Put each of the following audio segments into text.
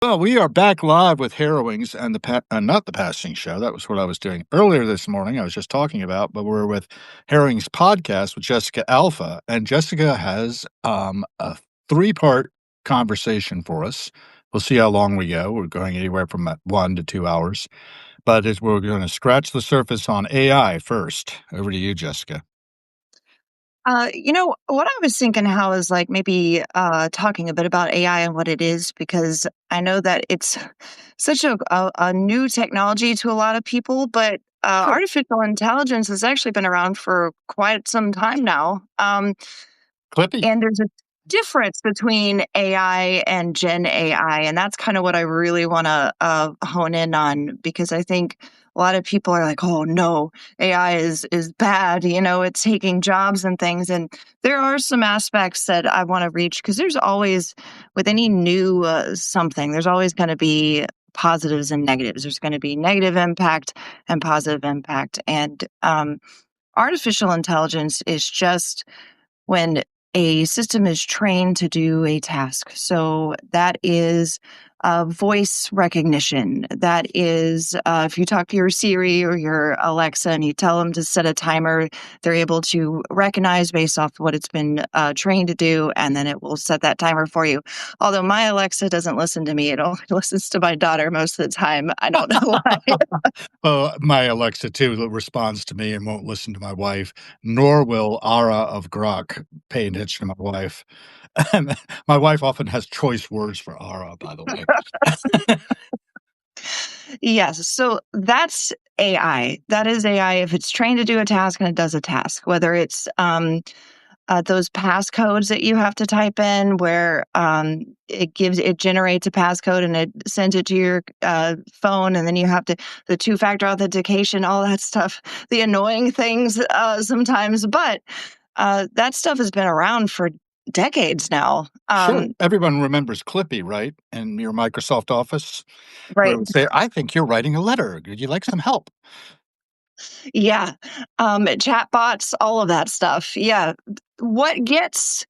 Well, we are back live with Harrowings and not the Passing Show. That was what I was doing earlier this morning. I was just talking about, but we're with Harrowings podcast with Jessica Alpha, and Jessica has a three-part conversation for us. We'll see how long we go. We're going anywhere from 1 to 2 hours, but we're going to scratch the surface on AI first. Over to you, Jessica. What I was thinking, how is like maybe talking a bit about AI and what it is, because I know that it's such a new technology to a lot of people, but Sure. artificial intelligence has actually been around for quite some time now. Clippy. And there's a difference between AI and Gen AI, and that's kind of what I really want to hone in on, because I think a lot of people are like, "Oh no, AI is bad. It's taking jobs and things." And there are some aspects that I want to reach, because there's always, with any new something, there's always going to be positives and negatives. There's going to be negative impact and positive impact, and artificial intelligence is just when a system is trained to do a task. So that is voice recognition. That is, if you talk to your Siri or your Alexa and you tell them to set a timer, they're able to recognize based off what it's been trained to do, and then it will set that timer for you. Although my Alexa doesn't listen to me, it only listens to my daughter most of the time. I don't know why. Well, my Alexa too responds to me and won't listen to my wife, nor will Ara of Grok pay attention to my wife. And my wife often has choice words for Ara, by the way. Yes. So that's AI. That is AI if it's trained to do a task and it does a task, whether it's those passcodes that you have to type in where it generates a passcode and it sends it to your phone, and then you have to, the two-factor authentication, all that stuff, the annoying things sometimes. But that stuff has been around for decades now. Sure. Everyone remembers Clippy, right? In your Microsoft Office, where it Right. would say, I think you're writing a letter. Would you like some help? Yeah. Chatbots, all of that stuff. Yeah. What gets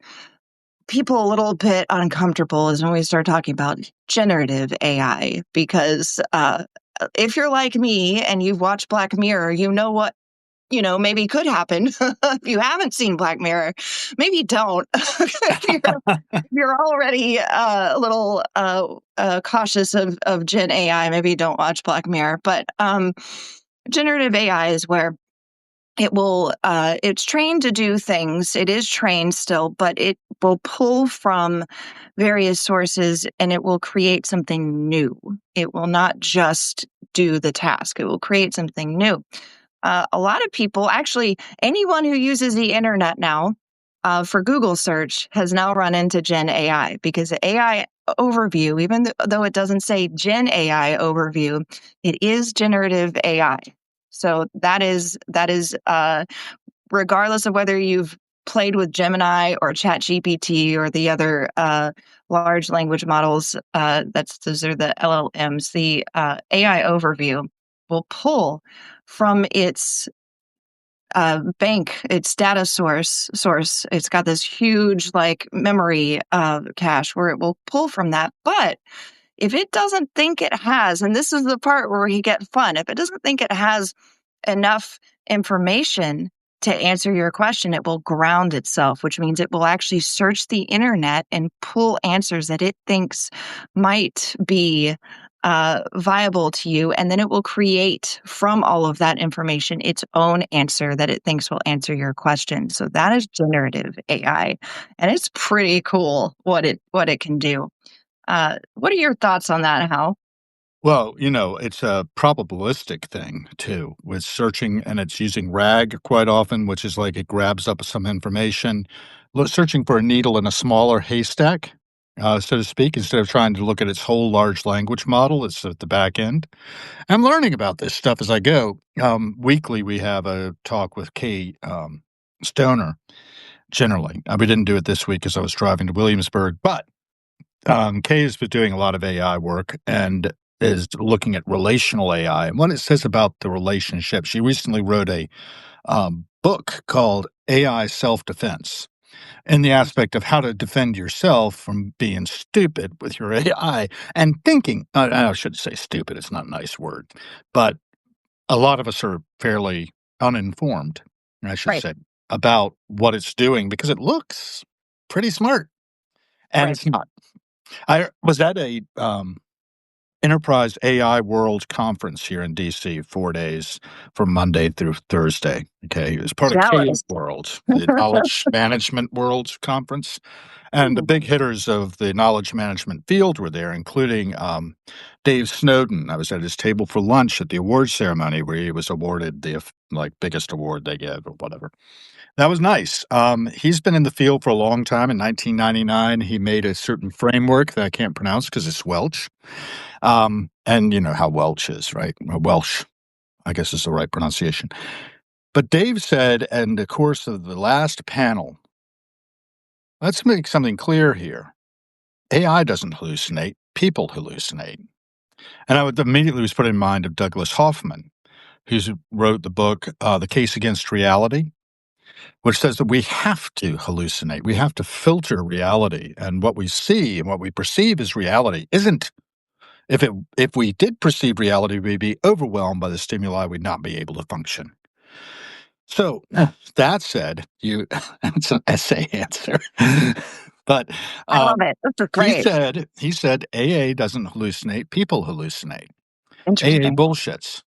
people a little bit uncomfortable is when we start talking about generative AI, because if you're like me and you've watched Black Mirror, you know what, maybe could happen. If you haven't seen Black Mirror, maybe don't. If you're already a little cautious of Gen AI, maybe don't watch Black Mirror. But generative AI is where it's trained to do things. It is trained still, but it will pull from various sources and it will create something new. It will not just do the task, it will create something new. A lot of people, actually, anyone who uses the internet now for Google search has now run into Gen AI, because the AI overview, even though it doesn't say Gen AI overview, it is generative AI. So that is regardless of whether you've played with Gemini or ChatGPT or the other large language models, those are the LLMs. The AI overview will pull from its bank, its data source. It's got this huge like memory cache where it will pull from that. But if it doesn't think it has, and this is the part where we get fun, if it doesn't think it has enough information to answer your question, it will ground itself, which means it will actually search the internet and pull answers that it thinks might be viable to you. And then it will create from all of that information its own answer that it thinks will answer your question. So that is generative AI. And it's pretty cool what it can do. What are your thoughts on that, Hal? Well, it's a probabilistic thing too, with searching, and it's using RAG quite often, which is like it grabs up some information, searching for a needle in a smaller haystack, so to speak, instead of trying to look at its whole large language model. It's at the back end. I'm learning about this stuff as I go. Weekly, we have a talk with Kay Stoner, generally. We didn't do it this week because I was driving to Williamsburg, but Kay has been doing a lot of AI work and is looking at relational AI and what it says about the relationship. She recently wrote a book called AI Self-Defense. in the aspect of how to defend yourself from being stupid with your AI and thinking. I should say stupid, it's not a nice word, but a lot of us are fairly uninformed, I should Right. say, about what it's doing because it looks pretty smart and Right. it's not. I was at a Enterprise AI World Conference here in DC 4 days from Monday through Thursday. Okay. It was part of K Jealous. World, the Knowledge Management World Conference. And the Ooh, big hitters of the knowledge management field were there, including Dave Snowden. I was at his table for lunch at the awards ceremony where he was awarded the like biggest award they give or whatever. That was nice. He's been in the field for a long time. In 1999, he made a certain framework that I can't pronounce because it's Welsh. And you know how Welsh is, right? Or Welsh, I guess is the right pronunciation. But Dave said in the course of the last panel, let's make something clear here. AI doesn't hallucinate, people hallucinate. And I would immediately was put in mind of Douglas Hoffman, who wrote the book, The Case Against Reality, which says that we have to hallucinate. We have to filter reality. And what we see and what we perceive as reality isn't. If we did perceive reality, we'd be overwhelmed by the stimuli, we'd not be able to function. So that said, you it's an essay answer. But I uh, love it. This is he great. said he said AA doesn't hallucinate, people hallucinate. AA Interesting. bullshits.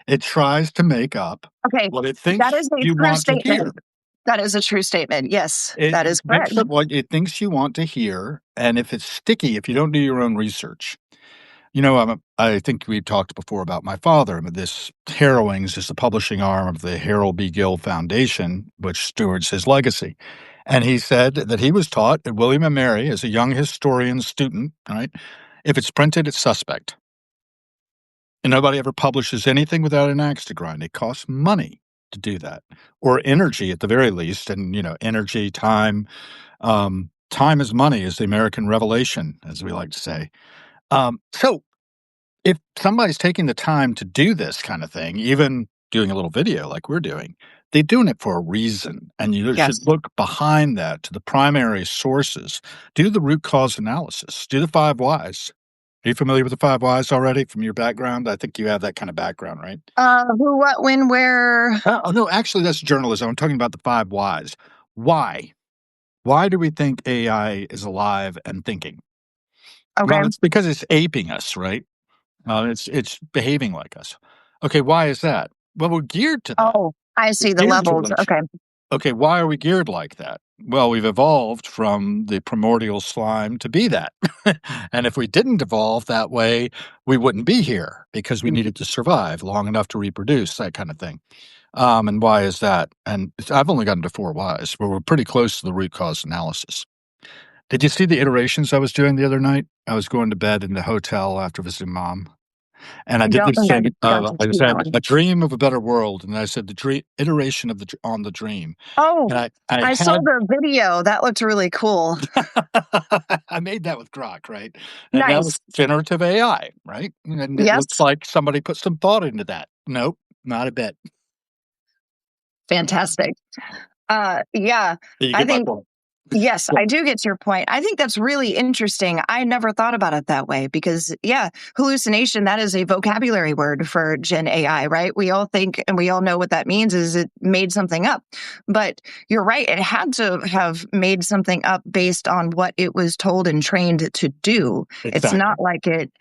It tries to make up Okay. what it That thinks is a you true want to hear. statement. That is a true statement. Yes, that It is makes correct. up what it thinks you want to hear, and if it's sticky, if you don't do your own research. You know, I think we talked before about my father. But this Harrowings is the publishing arm of the Harold B. Gill Foundation, which stewards his legacy. And he said that he was taught at William and Mary as a young historian student, right? If it's printed, it's suspect. And nobody ever publishes anything without an axe to grind. It costs money to do that, or energy at the very least. And, you know, energy, time, time is money is the American revelation, as we like to say. So if somebody's taking the time to do this kind of thing, even doing a little video like we're doing, they're doing it for a reason. And you should Yes. look behind that to the primary sources. Do the root cause analysis. Do the 5 whys. Are you familiar with the 5 whys already from your background? I think you have that kind of background, right? Who, what, when, where? Oh, no, actually, that's journalism. I'm talking about the 5 whys. Why? Why do we think AI is alive and thinking? Okay. Well, it's because it's aping us, right? It's behaving like us. Okay, why is that? Well, we're geared to that. Oh, I We're see the geared to levels. like. Okay. Okay, why are we geared like that? Well, we've evolved from the primordial slime to be that. And if we didn't evolve that way, we wouldn't be here because we Mm. needed to survive long enough to reproduce, that kind of thing. And why is that? And I've only gotten to 4 whys, but we're pretty close to the root cause analysis. Did you see the iterations I was doing the other night? I was going to bed in the hotel after visiting mom. And I I did don't this think I thing, got to I see that said, one. "A dream of a better world," and I said, "The iteration of on the dream." Oh, And I I saw had the video. That looked really cool. I made that with Grok, right? And that was Nice. generative AI, right? And it looks Yes. like somebody put some thought into that. Nope, not a bit. Fantastic. Yeah, You I get my think point. yes, Yeah, I do get to your point. I think that's really interesting. I never thought about it that way because, yeah, hallucination, that is a vocabulary word for Gen AI, right? We all think and we all know what that means is it made something up. But you're right, it had to have made something up based on what it was told and trained to do. It's exactly. not like it,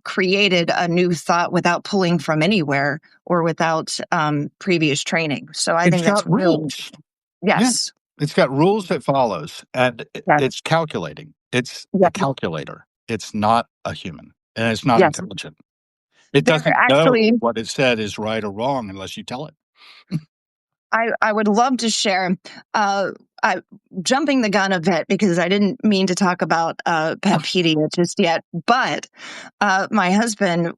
created a new thought without pulling from anywhere or without previous training. So I It's think that's got really, rules. Yeah, yes, it's got rules it follows, and yes, it's calculating. It's a yes, calculator. It's not a human, and it's not yes. intelligent. It There doesn't actually, know what it said is right or wrong unless you tell it. I would love to share. Uh, I jumping the gun a bit because I didn't mean to talk about Petpedia just yet, but my husband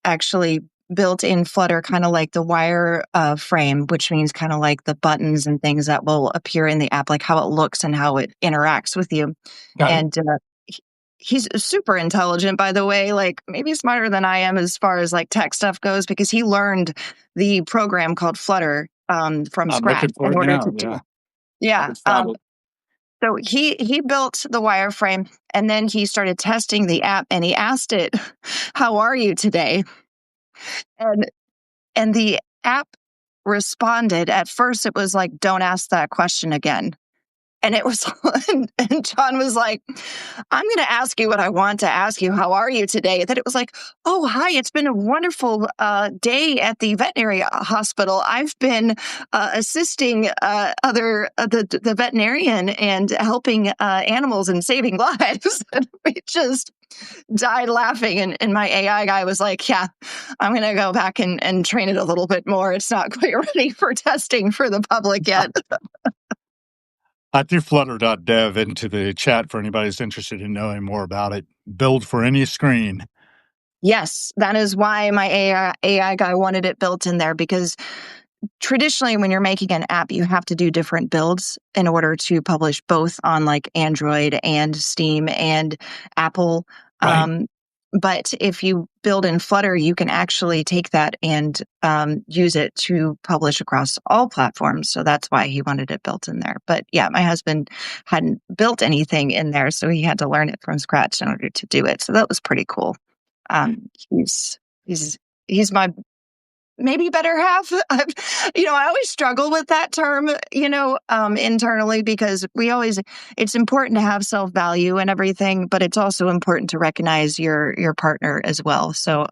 actually built in Flutter kind of like the wire frame, which means kind of like the buttons and things that will appear in the app, like how it looks and how it interacts with you. Got it. And he- he's super intelligent, by the way, like maybe smarter than I am as far as like tech stuff goes, because he learned the program called Flutter from I'm scratch looking for in it order now. to do. Yeah, I Yeah. just found it. So he built the wireframe, and then he started testing the app, and he asked it, "How are you today?" And the app responded. At first, it was like, "Don't ask that question again." And it was, and John was like, "I'm going to ask you what I want to ask you. How are you today?" And then it was like, "Oh, hi. It's been a wonderful day at the veterinary hospital. I've been assisting the veterinarian and helping animals and saving lives." And we just died laughing. And my AI guy was like, "Yeah, I'm going to go back and train it a little bit more. It's not quite ready for testing for the public yet." I threw flutter.dev into the chat for anybody who's interested in knowing more about it. Build for any screen. Yes, that is why my AI guy wanted it built in there, because traditionally when you're making an app, you have to do different builds in order to publish both on like Android and Steam and Apple. Right. Um, but if you build in Flutter, you can actually take that and use it to publish across all platforms. So that's why he wanted it built in there. But yeah, my husband hadn't built anything in there, so he had to learn it from scratch in order to do it. So that was pretty cool. He's he's he's my maybe better half. I always struggle with that term, internally, because it's important to have self-value and everything, but it's also important to recognize your partner as well. So,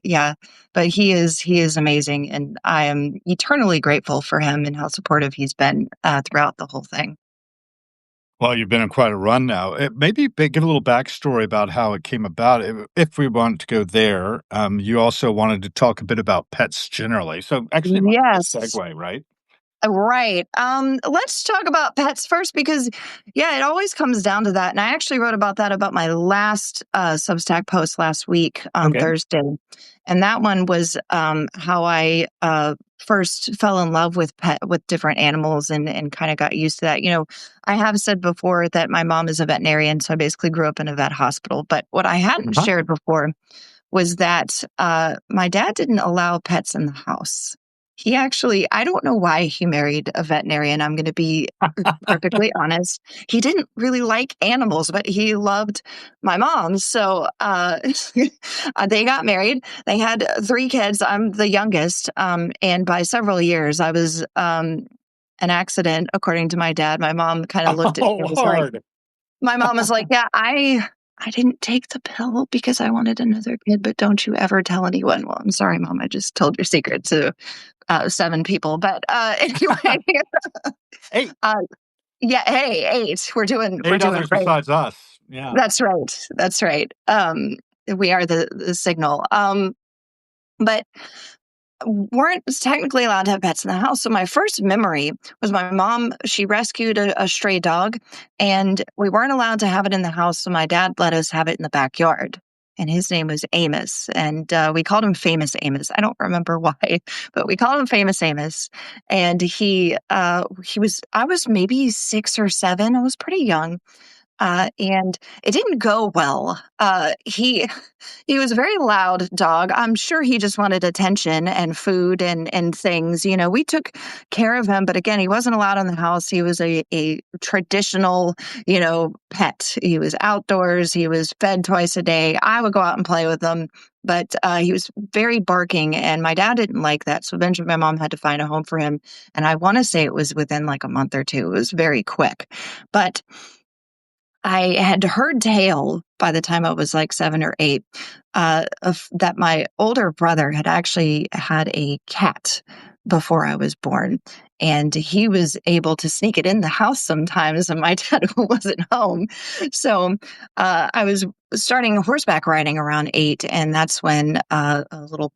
yeah, but he is amazing, and I am eternally grateful for him and how supportive he's been throughout the whole thing. Well, you've been on quite a run now. Maybe give a little backstory about how it came about. If we want to go there, you also wanted to talk a bit about pets generally. So actually, it might be a Yes. segue, right? Right. Let's talk about pets first, because, yeah, it always comes down to that. And I actually wrote about that about my last Substack post last week on Okay. Thursday. And that one was how I first fell in love with different animals and kind of got used to that. I have said before that my mom is a veterinarian, so I basically grew up in a vet hospital. But what I hadn't Uh-huh. shared before was that my dad didn't allow pets in the house. He actually, I don't know why he married a veterinarian. I'm going to be perfectly honest. He didn't really like animals, but he loved my mom. So they got married. They had three kids. I'm the youngest. And by several years, I was an accident, according to my dad. My mom kind of looked at me Oh, and was like, hard. my mom was like, "Yeah, I didn't take the pill because I wanted another kid, but don't you ever tell anyone." Well, I'm sorry, mom. I just told your secret to seven people. But anyway, Eight. uh, yeah, hey, eight. We're Eight doing others great. besides us. Yeah. That's right. That's right. We are the signal. But weren't technically allowed to have pets in the house. So my first memory was my mom, she rescued a stray dog, and we weren't allowed to have it in the house. So my dad let us have it in the backyard. And his name was Amos. And we called him Famous Amos. I don't remember why, but we called him Famous Amos. And I was maybe 6 or 7. I was pretty young. And it didn't go well. He was a very loud dog. I'm sure he just wanted attention and food and things. We took care of him, but again, he wasn't allowed in the house. He was a traditional, pet. He was outdoors. He was fed twice a day. I would go out and play with him, but he was very barking, and my dad didn't like that. So eventually, my mom had to find a home for him, and I want to say it was within like a month or two. It was very quick, but I had heard tale by the time I was like 7 or 8, that my older brother had actually had a cat before I was born. And he was able to sneak it in the house sometimes, and my dad wasn't home. So I was starting horseback riding around 8, and that's when a little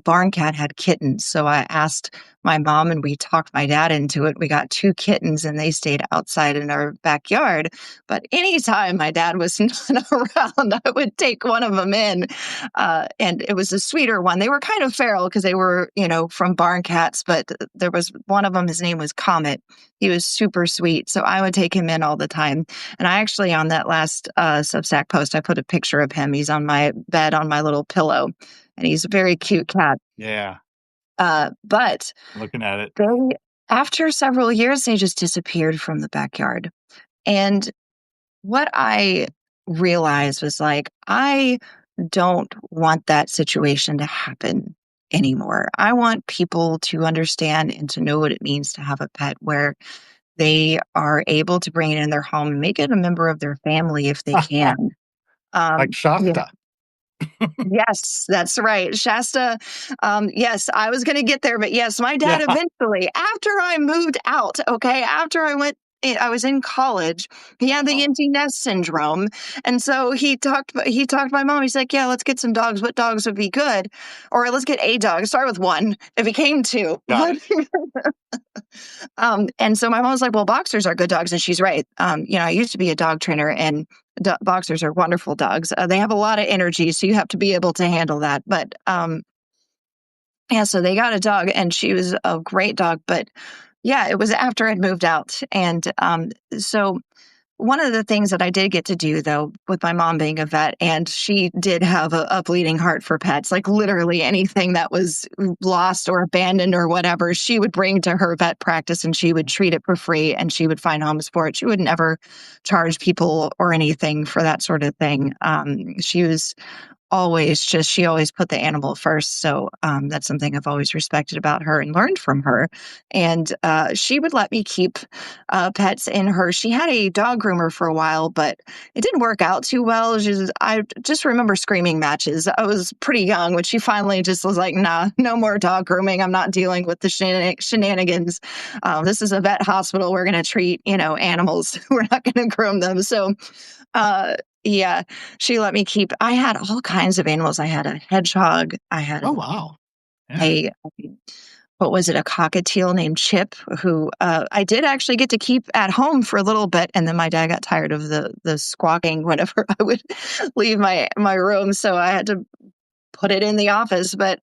barn cat had kittens. So I asked my mom, and we talked my dad into it. We got 2 kittens, and they stayed outside in our backyard. But anytime my dad was not around, I would take one of them in. And it was a sweeter one. They were kind of feral because they were, from barn cats, but there was one of them, his name was Comet. He was super sweet. So I would take him in all the time. And I actually, on that last Substack post, I put a picture of him. He's on my bed on my little pillow, and he's a very cute cat. Yeah. But Looking at it. they, after several years, they just disappeared from the backyard. And what I realized was like, I don't want that situation to happen anymore. I want people to understand and to know what it means to have a pet where they are able to bring it in their home and make it a member of their family if they can. Like Yeah. Shasta. Yes, that's right. Shasta, yes, I was gonna get there, but yes, my dad Yeah. eventually, after I moved out, okay, after I was in college, he had the Oh, empty nest syndrome, and so he talked to my mom, he's like, "Yeah, let's get some dogs. What dogs would be good? Or let's get a dog. Start with 1. It became 2." got But it. and so my mom was like, "Well, boxers are good dogs," and she's right. I used to be a dog trainer, and boxers are wonderful dogs. They have a lot of energy, so you have to be able to handle that. But yeah, so they got a dog, and she was a great dog. But yeah, it was after I'd moved out, and so one of the things that I did get to do, though, with my mom being a vet, and she did have a bleeding heart for pets, like literally anything that was lost or abandoned or whatever, she would bring to her vet practice and she would treat it for free and she would find homes for it. She would never charge people or anything for that sort of thing. She was she always put the animal first. So that's something I've always respected about her and learned from her. And she would let me keep pets in her. She had a dog groomer for a while, but it didn't work out too well. I just remember screaming matches. I was pretty young when she finally just was like, "Nah, no more dog grooming. I'm not dealing with the shenanigans. This is a vet hospital. We're going to treat, animals. We're not going to groom them." So, uh, yeah, she let me keep I had all kinds of animals. I had a hedgehog. I had Oh, wow. Yeah. a what was it? A cockatiel named Chip, who I did actually get to keep at home for a little bit, and then my dad got tired of the squawking whenever I would leave my room, so I had to put it in the office. But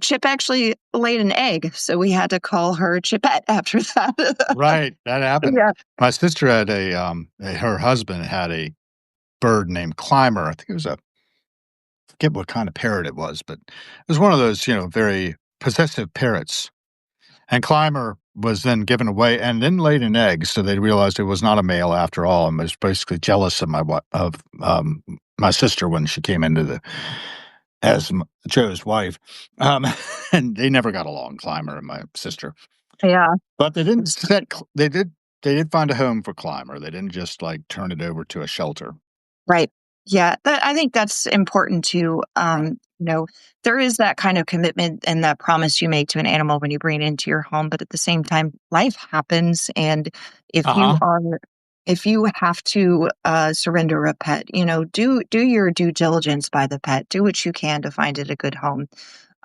Chip actually laid an egg, so we had to call her Chipette after that. Right, that happened. Yeah, My sister had her husband had a bird named Climber. I think it was a forget what kind of parrot it was, but it was one of those, very possessive parrots. And Climber was then given away and then laid an egg, so they realized it was not a male after all, and was basically jealous of my sister when she came into the as Joe's wife, um, and they never got along, Climber and my sister. yeah. But they did find a home for Climber. They didn't just, like, turn it over to a shelter. Right. Yeah, I think that's important too. There is that kind of commitment and that promise you make to an animal when you bring it into your home, but at the same time, life happens, and if you Uh-huh. are if you have to surrender a pet, do your due diligence by the pet. Do what you can to find it a good home.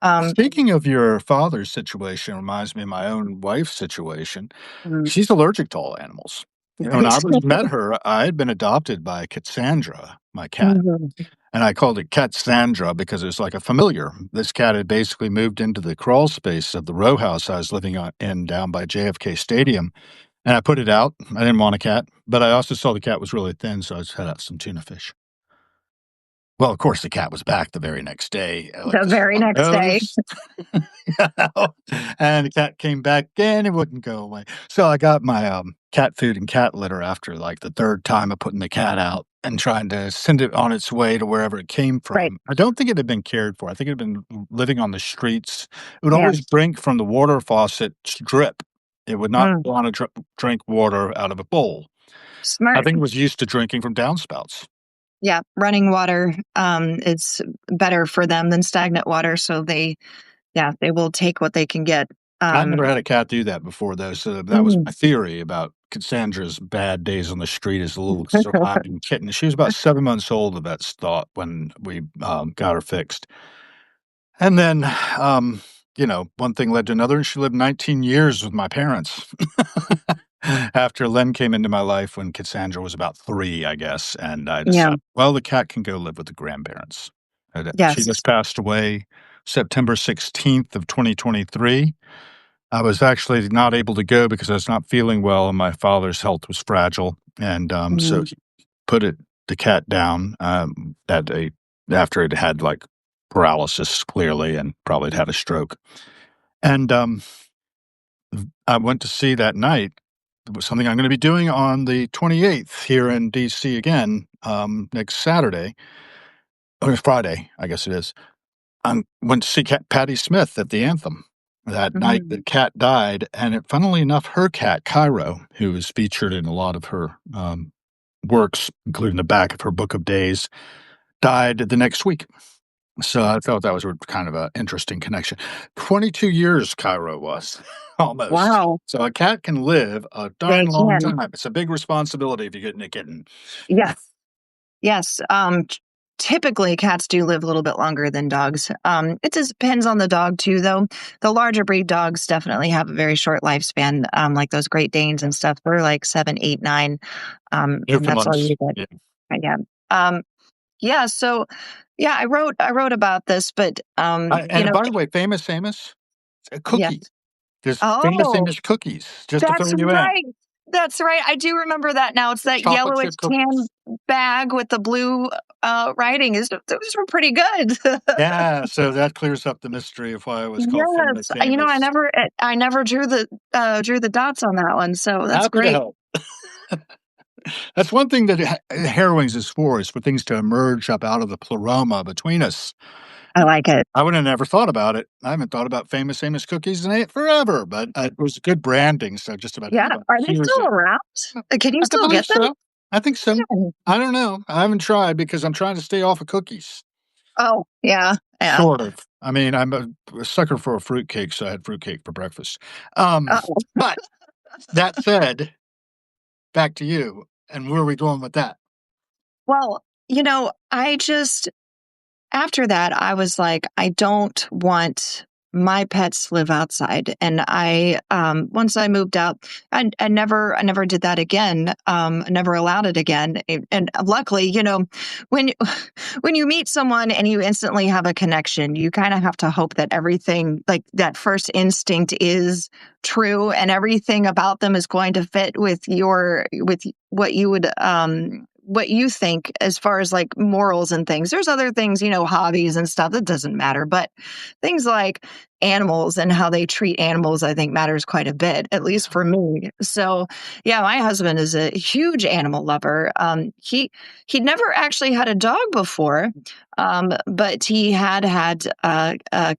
Um, Speaking of your father's situation reminds me of my own wife's situation. mm, She's allergic to all animals. When I right. was met her, I had been adopted by Cassandra, my cat, Mhm. and I called it Catsandra because it was like a familiar. This cat had basically moved into the crawl space of the row house I was living in down by JFK Stadium, and I put it out. I didn't want a cat, but I also saw the cat was really thin, so I just had out some tuna fish. Well, of course, the cat was back the very next day, like The the very sun next day. goes. You know? And the cat came back and it wouldn't go away. So I got my, cat food and cat litter after, like, the 3rd time of putting the cat out and trying to send it on its way to wherever it came Right. from. I don't think it had been cared for. I think it had been living on the streets. It would Yeah. always drink from the water faucet drip. It would not Mm. wanna drink water out of a bowl. I Smart. think it was used to drinking from downspouts. Yeah, running water, is better for them than stagnant water, so they will take what they can get. I never Um, had a cat do that before, though, so that was mhm. my theory about Cassandra's bad days on the street as a little surviving kitten. She was about 7 months old, the vets thought, when we, got her fixed. And then, one thing led to another, and she lived 19 years with my parents. After Len came into my life when Cassandra was about 3, I guess, and I Yeah, decided, well, the cat can go live with the grandparents. She yes. just passed away September 16th of 2023. I was actually not able to go because I was not feeling well and my father's health was fragile, and, so Mm, he put the cat down, that day after it had, like, paralysis clearly and probably had had a stroke. And, I went to see that night. It was something I'm gonna be doing on the 28th here in DC again, next Saturday or Friday, I guess it is. Went to see Patti Smith at the Anthem. That night, the Mhm. cat died, and funnily enough, her cat, Cairo, who is featured in a lot of her, works, including the back of her book of days, died the next week. So I thought that was a kind of an interesting connection. 22 years Cairo was, almost. Wow. So a cat can live a darn They long can. time. It's a big responsibility if you get a kitten. Yes. Yes. Typically, cats do live a little bit longer than dogs. It just depends on the dog, too, though. The larger breed dogs definitely have a very short lifespan, like those Great Danes and stuff. They're like 7, 8, 9, and that's all Newfoundlands. you get. Yeah. Yeah. Um, yeah. So, yeah, I wrote about this, but And by the way, Famous Amos, yeah. cookies. There's Famous Oh, Amos cookies, just to that's fill you in. right. That's right. I do remember that now. It's The that chocolate yellowish chip tan cookies. bag with the blue writing. Those were pretty good. Yeah, so that clears up the mystery of why it was called Yes, Famous Amos. I never drew the dots on that one, so that's Happy to great. help. That's one thing that Harrowings is for things to emerge up out of the pleroma between us. I like it. I would have never thought about it. I haven't thought about Famous Amos cookies in it forever, but it was good branding, so just about Yeah, anybody are they hears still it. around? Can you I still believe get them? so. I think so. Yeah. I don't know. I haven't tried because I'm trying to stay off of cookies. Oh, yeah, yeah. Sort of. I mean, I'm a sucker for a fruitcake, so I had fruitcake for breakfast. Um, Uh-oh. but that said, back to you, and where are we going with that? Well, I just after that, I was like, I don't want my pets to live outside. And once I moved out, I never did that again. I never allowed it again. And luckily, when, when you meet someone and you instantly have a connection, you kind of have to hope that everything like that first instinct is true and everything about them is going to fit with what you would, what you think as far as like morals and things. There's other things, hobbies and stuff that doesn't matter, but things like animals and how they treat animals, I think matters quite a bit, at least for me. So, yeah, my husband is a huge animal lover. He'd never actually had a dog before, but he had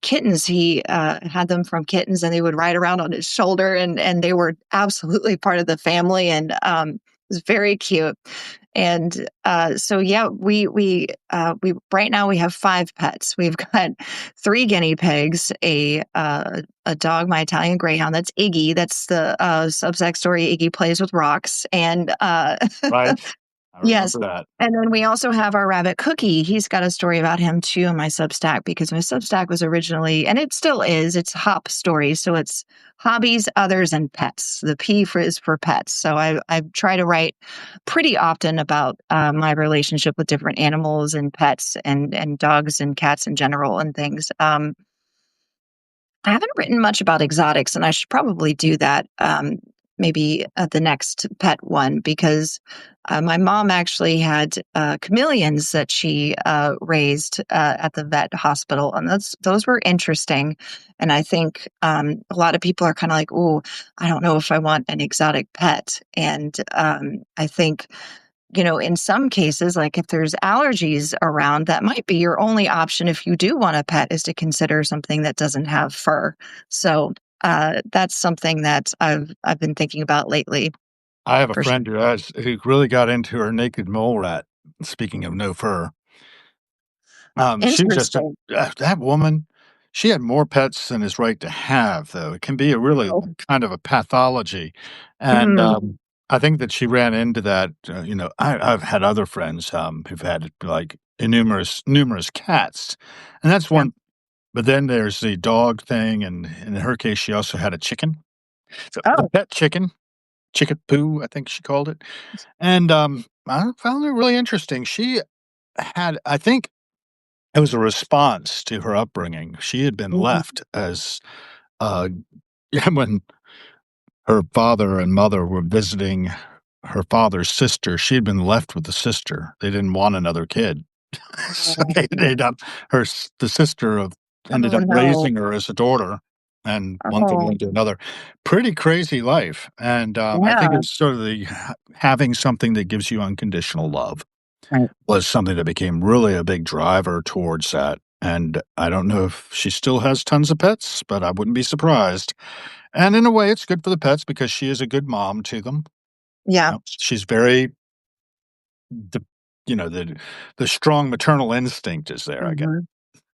kittens. He had them from kittens, and they would ride around on his shoulder, and they were absolutely part of the family, and it was very cute. And so yeah, we right now we have 5 pets. We've got 3 guinea pigs, a dog, my Italian Greyhound. That's Iggy. That's the Substack story. Iggy plays with rocks, and Right? I yes. remember that. And then we also have our rabbit Cookie. He's got a story about him too in my Substack because my Substack was originally, and it still is, it's Hop Stories. So it's hobbies, others, and pets. The is for pets. So I try to write pretty often about my relationship with different animals and pets and dogs and cats in general and things. I haven't written much about exotics, and I should probably do that maybe at the next pet one because my mom actually had chameleons that she raised at the vet hospital, and those were interesting. And I think a lot of people are kind of like, "Oh, I don't know if I want an exotic pet," and I think in some cases, like if there's allergies around, that might be your only option if you do want a pet is to consider something that doesn't have fur. So that's something that I've been thinking about lately I have a for sure. friend who really got into her naked mole rat. Speaking of no fur, she was just Interesting. that woman. She had more pets than is right to have, though. It can be a really Oh, kind of a pathology, and mm, I think that she ran into that. I've had other friends who've had like numerous cats, and that's yeah. one. But then there's the dog thing, and in her case, she also had a chicken. So the Oh, pet chicken, Chickapoo, I think she called it. And, I found it really interesting. She had I think it was a response to her upbringing. She had been mm, left as, yeah, when her father and mother were visiting her father's sister, she had been left with the sister. They didn't want another kid. So they ended up the sister of ended Oh, up no. raising her as a daughter, and one thing Oh, led to another. Pretty crazy life, and, I think yeah. it's sort of the having something that gives you unconditional love Right. was something that became really a big driver towards that, and I don't know if she still has tons of pets, but I wouldn't be surprised, and in a way, it's good for the pets because she is a good mom to them. Yeah. She's very the the strong maternal instinct is there, I guess. Mhm.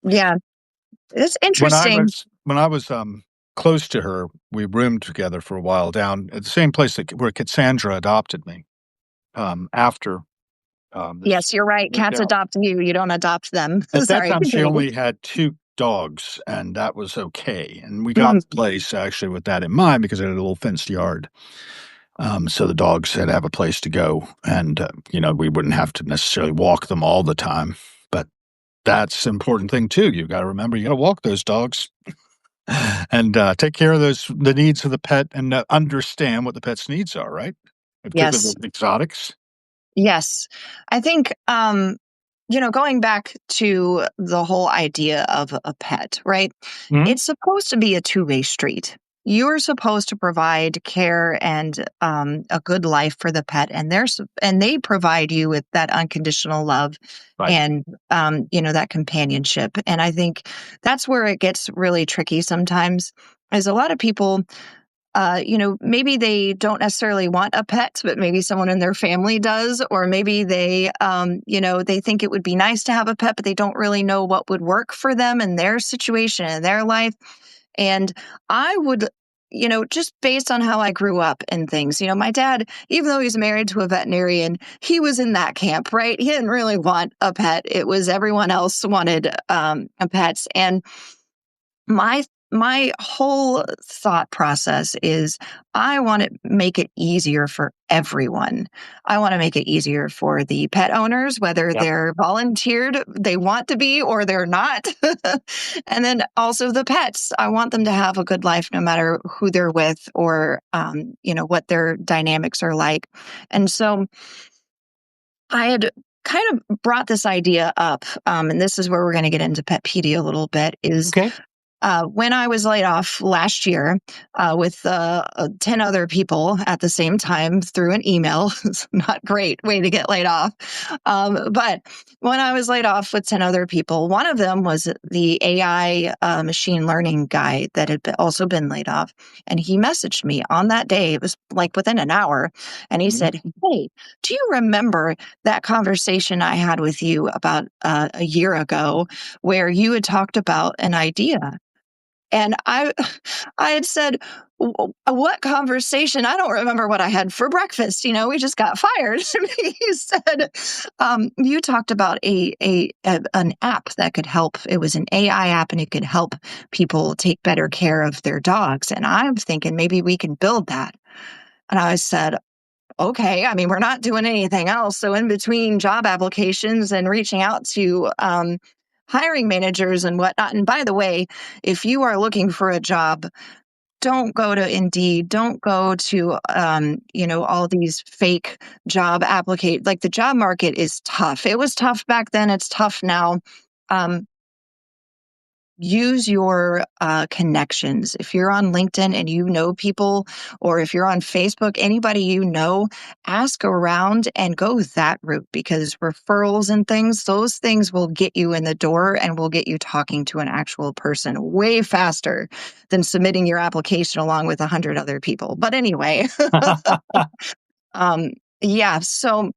Yeah. It's When I interesting. was when I was, close to her, we roomed together for a while down at the same place where Cassandra adopted me, after, this Yes, you're right. worked Cats out. adopt you. You don't adopt them. At that Sorry, time, she continue. only had 2 dogs, and that was okay, and we got Mhm. the place actually with that in mind because it had a little fenced yard, so the dogs had to have a place to go, and, we wouldn't have to necessarily walk them all the time, but that's an important thing too. You gotta remember you gotta walk those dogs and, take care of the needs of the pet and, understand what the pet's needs are, right? And particularly Yes. the exotics. Yes. I think, going back to the whole idea of a pet, right? Mhm. It's supposed to be a two-way street. You're supposed to provide care and a good life for the pet, and and they provide you with that unconditional love Right. and that companionship. And I think that's where it gets really tricky sometimes. Is a lot of people maybe they don't necessarily want a pet, but maybe someone in their family does, or maybe they think it would be nice to have a pet, but they don't really know what would work for them and their situation and their life. And I would, just based on how I grew up and things, my dad, even though he's married to a veterinarian, he was in that camp, right? He didn't really want a pet. It was everyone else wanted a pets. And my whole thought process is I want to make it easier for everyone. I want to make it easier for the pet owners, whether Yep. they're volunteered, they want to be, or they're not. And then also the pets. I want them to have a good life no matter who they're with or, what their dynamics are like. And so I had kind of brought this idea up, and this is where we're going to get into petpedia a little bit, is Okay. when I was laid off last year with 10 other people at the same time through an email. It's not great way to get laid off. But when I was laid off with 10 other people, one of them was the AI machine learning guy that had also been laid off. And he messaged me on that day. It was like within an hour. And he Mhm. said, "Hey, do you remember that conversation I had with you about a year ago where you had talked about an idea?" And I had said, What conversation? I don't remember what I had for breakfast. We just got fired." He said, "You talked about an app that could help. It was an AI app and it could help people take better care of their dogs. And I'm thinking maybe we can build that." And I said, "Okay, I mean, we're not doing anything else. So, in between job applications and reaching out to hiring managers and whatnot, and by the way, if you are looking for a job, don't go to Indeed, don't go to, all these fake job applicate. Like the job market is tough. It was tough back then, it's tough now. Um, Use your connections. If you're on LinkedIn and you know people, or if you're on Facebook, anybody ask around and go that route because referrals and things, those things will get you in the door and will get you talking to an actual person way faster than submitting your application along with 100 other people. But anyway, um, yeah, so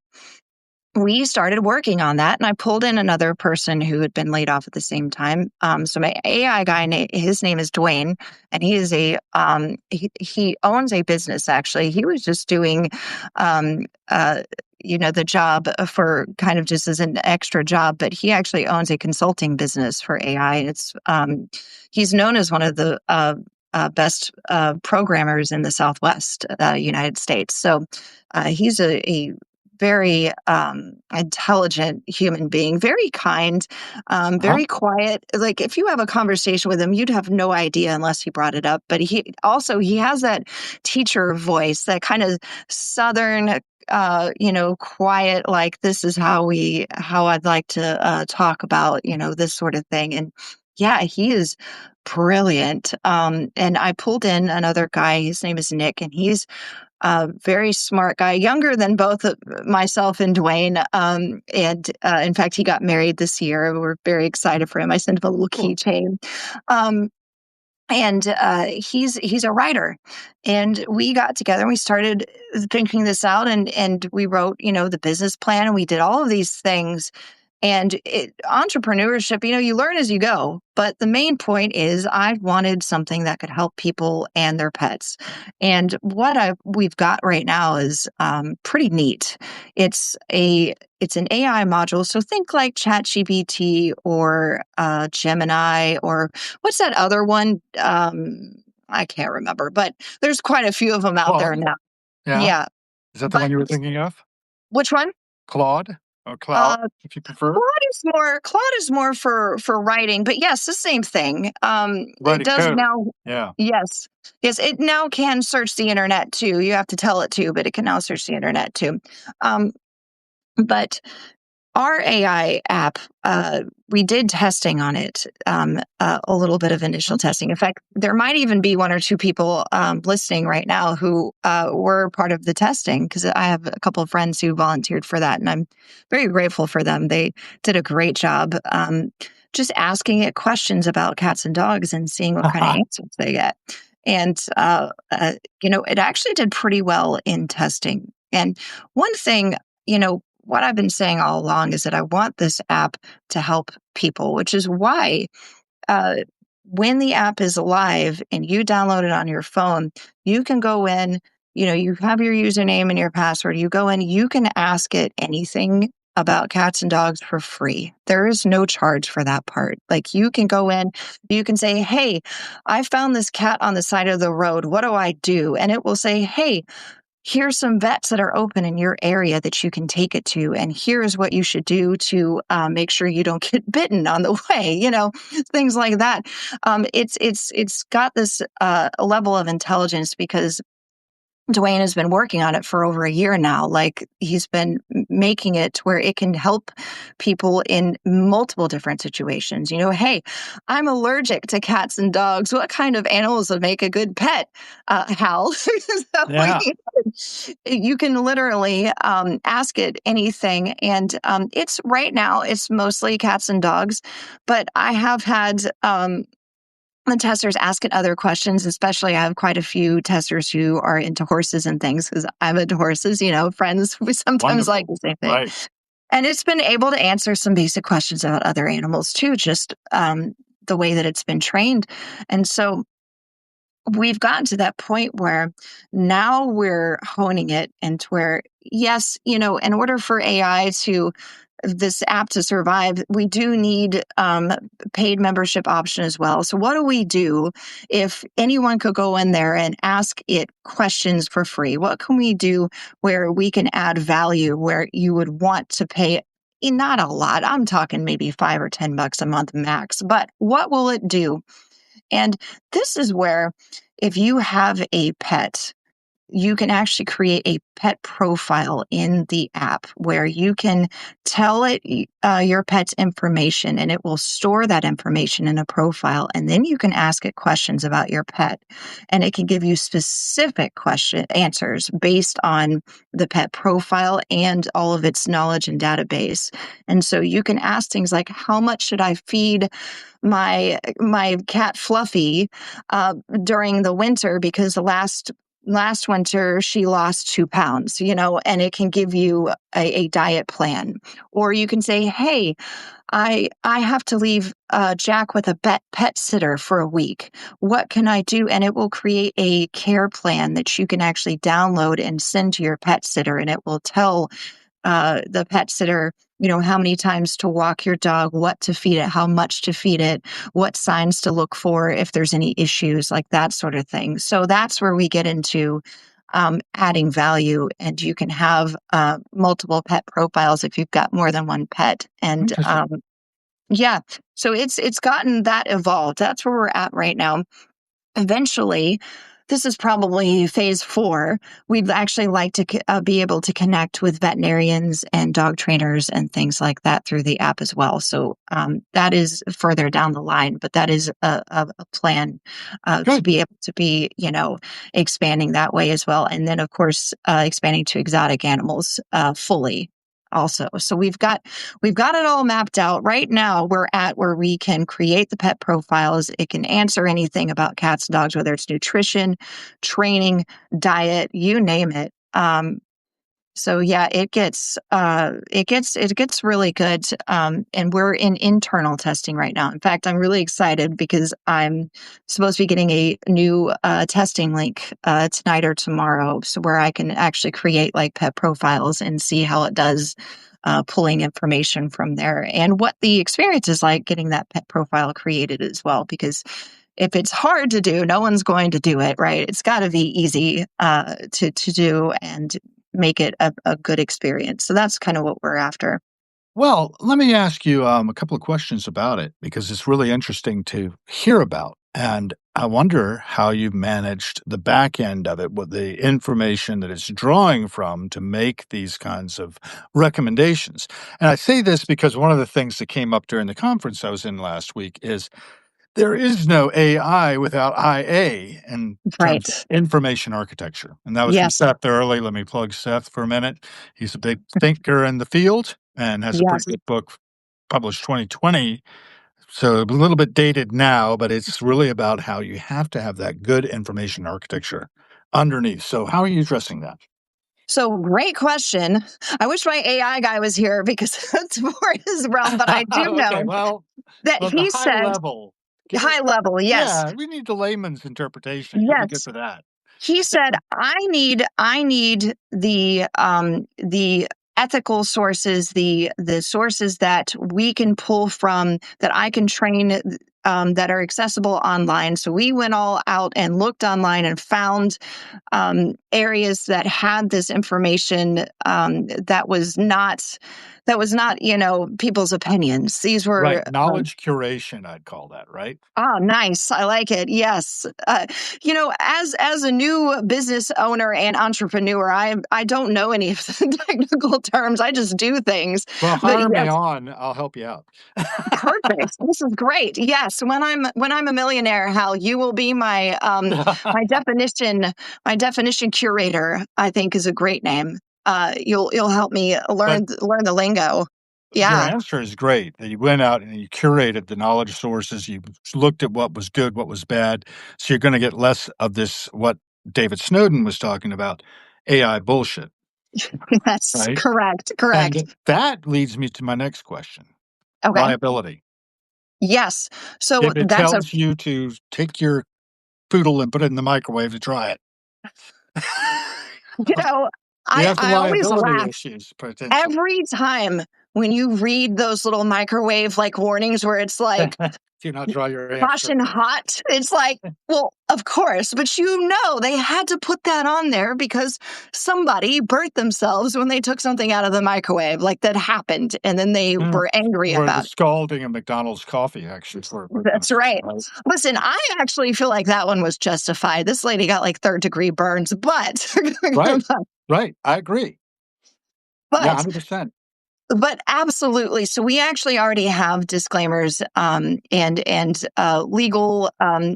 we started working on that and I pulled in another person who had been laid off at the same time. So my AI guy, his name is Dwayne, and he is he owns a business. Actually, he was just doing, um, uh, the job for kind of just as an extra job, but he actually owns a consulting business for AI. And he's known as one of the, best programmers in the Southwest United States. So he's a very intelligent human being, very kind, Uh-huh. very quiet. Like if you have a conversation with him, you'd have no idea unless he brought it up. But he has that teacher voice, that kind of southern quiet, like this is how I'd like to talk about, this sort of thing. And yeah, he is brilliant. And I pulled in another guy. His name is Nick, and he's a very smart guy, younger than both myself and Dwayne. And in fact, he got married this year. We're very excited for him. I sent him a little Cool. keychain. Um, and he's a writer, and we got together and we started thinking this out, and we wrote, the business plan, and we did all of these things. And entrepreneurship, you learn as you go. But the main point is, I wanted something that could help people and their pets. And what we've got right now is pretty neat. It's an AI module. So think like ChatGPT or Gemini, or what's that other one? I can't remember, but there's quite a few of them out there Claude? now. Yeah. Yeah, Is that the but one you were thinking of? which one? Claude or Cloud, Uh, if you prefer? Claude is more for writing, but yes, the same thing. It Writing does code. now. Yeah. Yes, yes, it now can search the internet too. You have to tell it to, but it can now search the internet too. Um, but our AI app, we did testing on it, a little bit of initial testing. In fact, there might even be one or two people listening right now who were part of the testing, because I have a couple of friends who volunteered for that, and I'm very grateful for them. They did a great job, just asking it questions about cats and dogs and seeing what kind of answers they get. And, it actually did pretty well in testing. And one thing, what I've been saying all along is that I want this app to help people, which is why uh, when the app is live and you download it on your phone, you can go in, you have your username and your password. You go in, you can ask it anything about cats and dogs for free. There is no charge for that part. Like, you can go in, you can say, hey, I found this cat on the side of the road. What do I do? And it will say, hey, here's some vets that are open in your area that you can take it to, and here's what you should do to make sure you don't get bitten on the way, things like that. It's got this level of intelligence, because Dwayne has been working on it for over a year now. Like, he's been making it to where it can help people in multiple different situations. Hey, I'm allergic to cats and dogs. What kind of animals would make a good pet, Hal? So Yeah. you can literally ask it anything. And it's right now, it's mostly cats and dogs, but I have had the testers ask it other questions. Especially, I have quite a few testers who are into horses and things, because I'm into horses, friends, we sometimes like Wonderful. the same thing. Right. And it's been able to answer some basic questions about other animals too, just the way that it's been trained. And so we've gotten to that point where now we're honing it into where, yes, in order for AI to this app to survive, we do need paid membership option as well. So what do we do if anyone could go in there and ask it questions for free? What can we do where we can add value, where you would want to pay? Not a lot. I'm talking maybe $5 or $10 a month max. But what will it do? And this is where, if you have a pet, you can actually create a pet profile in the app where you can tell it your pet's information, and it will store that information in a profile. And then you can ask it questions about your pet, and it can give you specific question answers based on the pet profile and all of its knowledge and database. And so you can ask things like, how much should I feed my cat Fluffy during the winter, because the last winter she lost 2 pounds, and it can give you a diet plan. Or you can say, hey, I have to leave Jack with a pet sitter for a week. What can I do? And it will create a care plan that you can actually download and send to your pet sitter, and it will tell the pet sitter, how many times to walk your dog, what to feed it, how much to feed it, what signs to look for if there's any issues, like that sort of thing. So that's where we get into adding value, and you can have multiple pet profiles if you've got more than one pet. And Interesting. yeah, so it's gotten that evolved. That's where we're at right now. Eventually, This is probably phase 4. We'd actually like to be able to connect with veterinarians and dog trainers and things like that through the app as well. So that is further down the line, but that is a plan to Good. be able to be, expanding that way as well. And then, of course, expanding to exotic animals fully also. So we've got it all mapped out. Right now, we're at where we can create the pet profiles. It can answer anything about cats and dogs, whether it's nutrition, training, diet, you name it. So yeah, it gets really good. And we're in internal testing right now. In fact, I'm really excited because I'm supposed to be getting a new testing link tonight or tomorrow, so where I can actually create like pet profiles and see how it does. Pulling information from there and what the experience is like getting that pet profile created as well. Because if it's hard to do, no one's going to do it, right? It's got to be easy to do and make it a good experience. So that's kind of what we're after. Well, let me ask you a couple of questions about it because it's really interesting to hear about. And I wonder how you've managed the back end of it with the information that it's drawing from to make these kinds of recommendations. And I say this because one of the things that came up during the conference I was in last week is there is no AI without IA in terms of Right. information architecture. And that was from Yes. Seth Early. Let me plug Seth for a minute. He's a big thinker in the field and has a pretty Yes. good book published 2020. So a little bit dated now, but it's really about how you have to have that good information architecture underneath. So how are you addressing that? So great question. I wish my AI guy was here because that's more his realm, but I do Okay, know that well, the he high said level. Give it, high level. Yes. yeah, we need the layman's interpretation. You'll be good Yes. for that. He said, I need the ethical sources, the sources that we can pull from, that I can train, that are accessible online. So we went all out and looked online and found areas that had this information, that was not people's opinions. These were Right, knowledge curation, I'd call that, right? Oh, nice. I like it. Yes. As a new business owner and entrepreneur, I don't know any of the technical terms. I just do things. Well, But hire me yes, on, I'll help you out. perfect. This is great. Yes, when I'm a millionaire, Hal, you will be my definition curator. I think is a great name. You'll help me But learn the lingo. your Yeah. answer is great, that you went out and you curated the knowledge sources, you looked at what was good, what was bad, so you're gonna get less of this, what David Snowden was talking about, AI bullshit, That's right? correct. Correct. And that leads me to my next question, Okay. liability. Yes. So If it that's a tells you to take your poodle and put it in the microwave to dry it. You know, You I have some I always liability laugh issues potentially. every time when you read those little microwave, like, warnings where it's like, Do not draw your hamster. "Caution hot." It's like, well, of course, but they had to put that on there because somebody burnt themselves when they took something out of the microwave, like, that happened, and then they Mm. were angry Or the about it. scalding of McDonald's coffee actually is where it burnt That's themselves, right. right? Listen, I actually feel like that one was justified. This lady got, like, third-degree burns, but Right, right, I agree. Yeah, but 100%. But absolutely. So we actually already have disclaimers, and legal,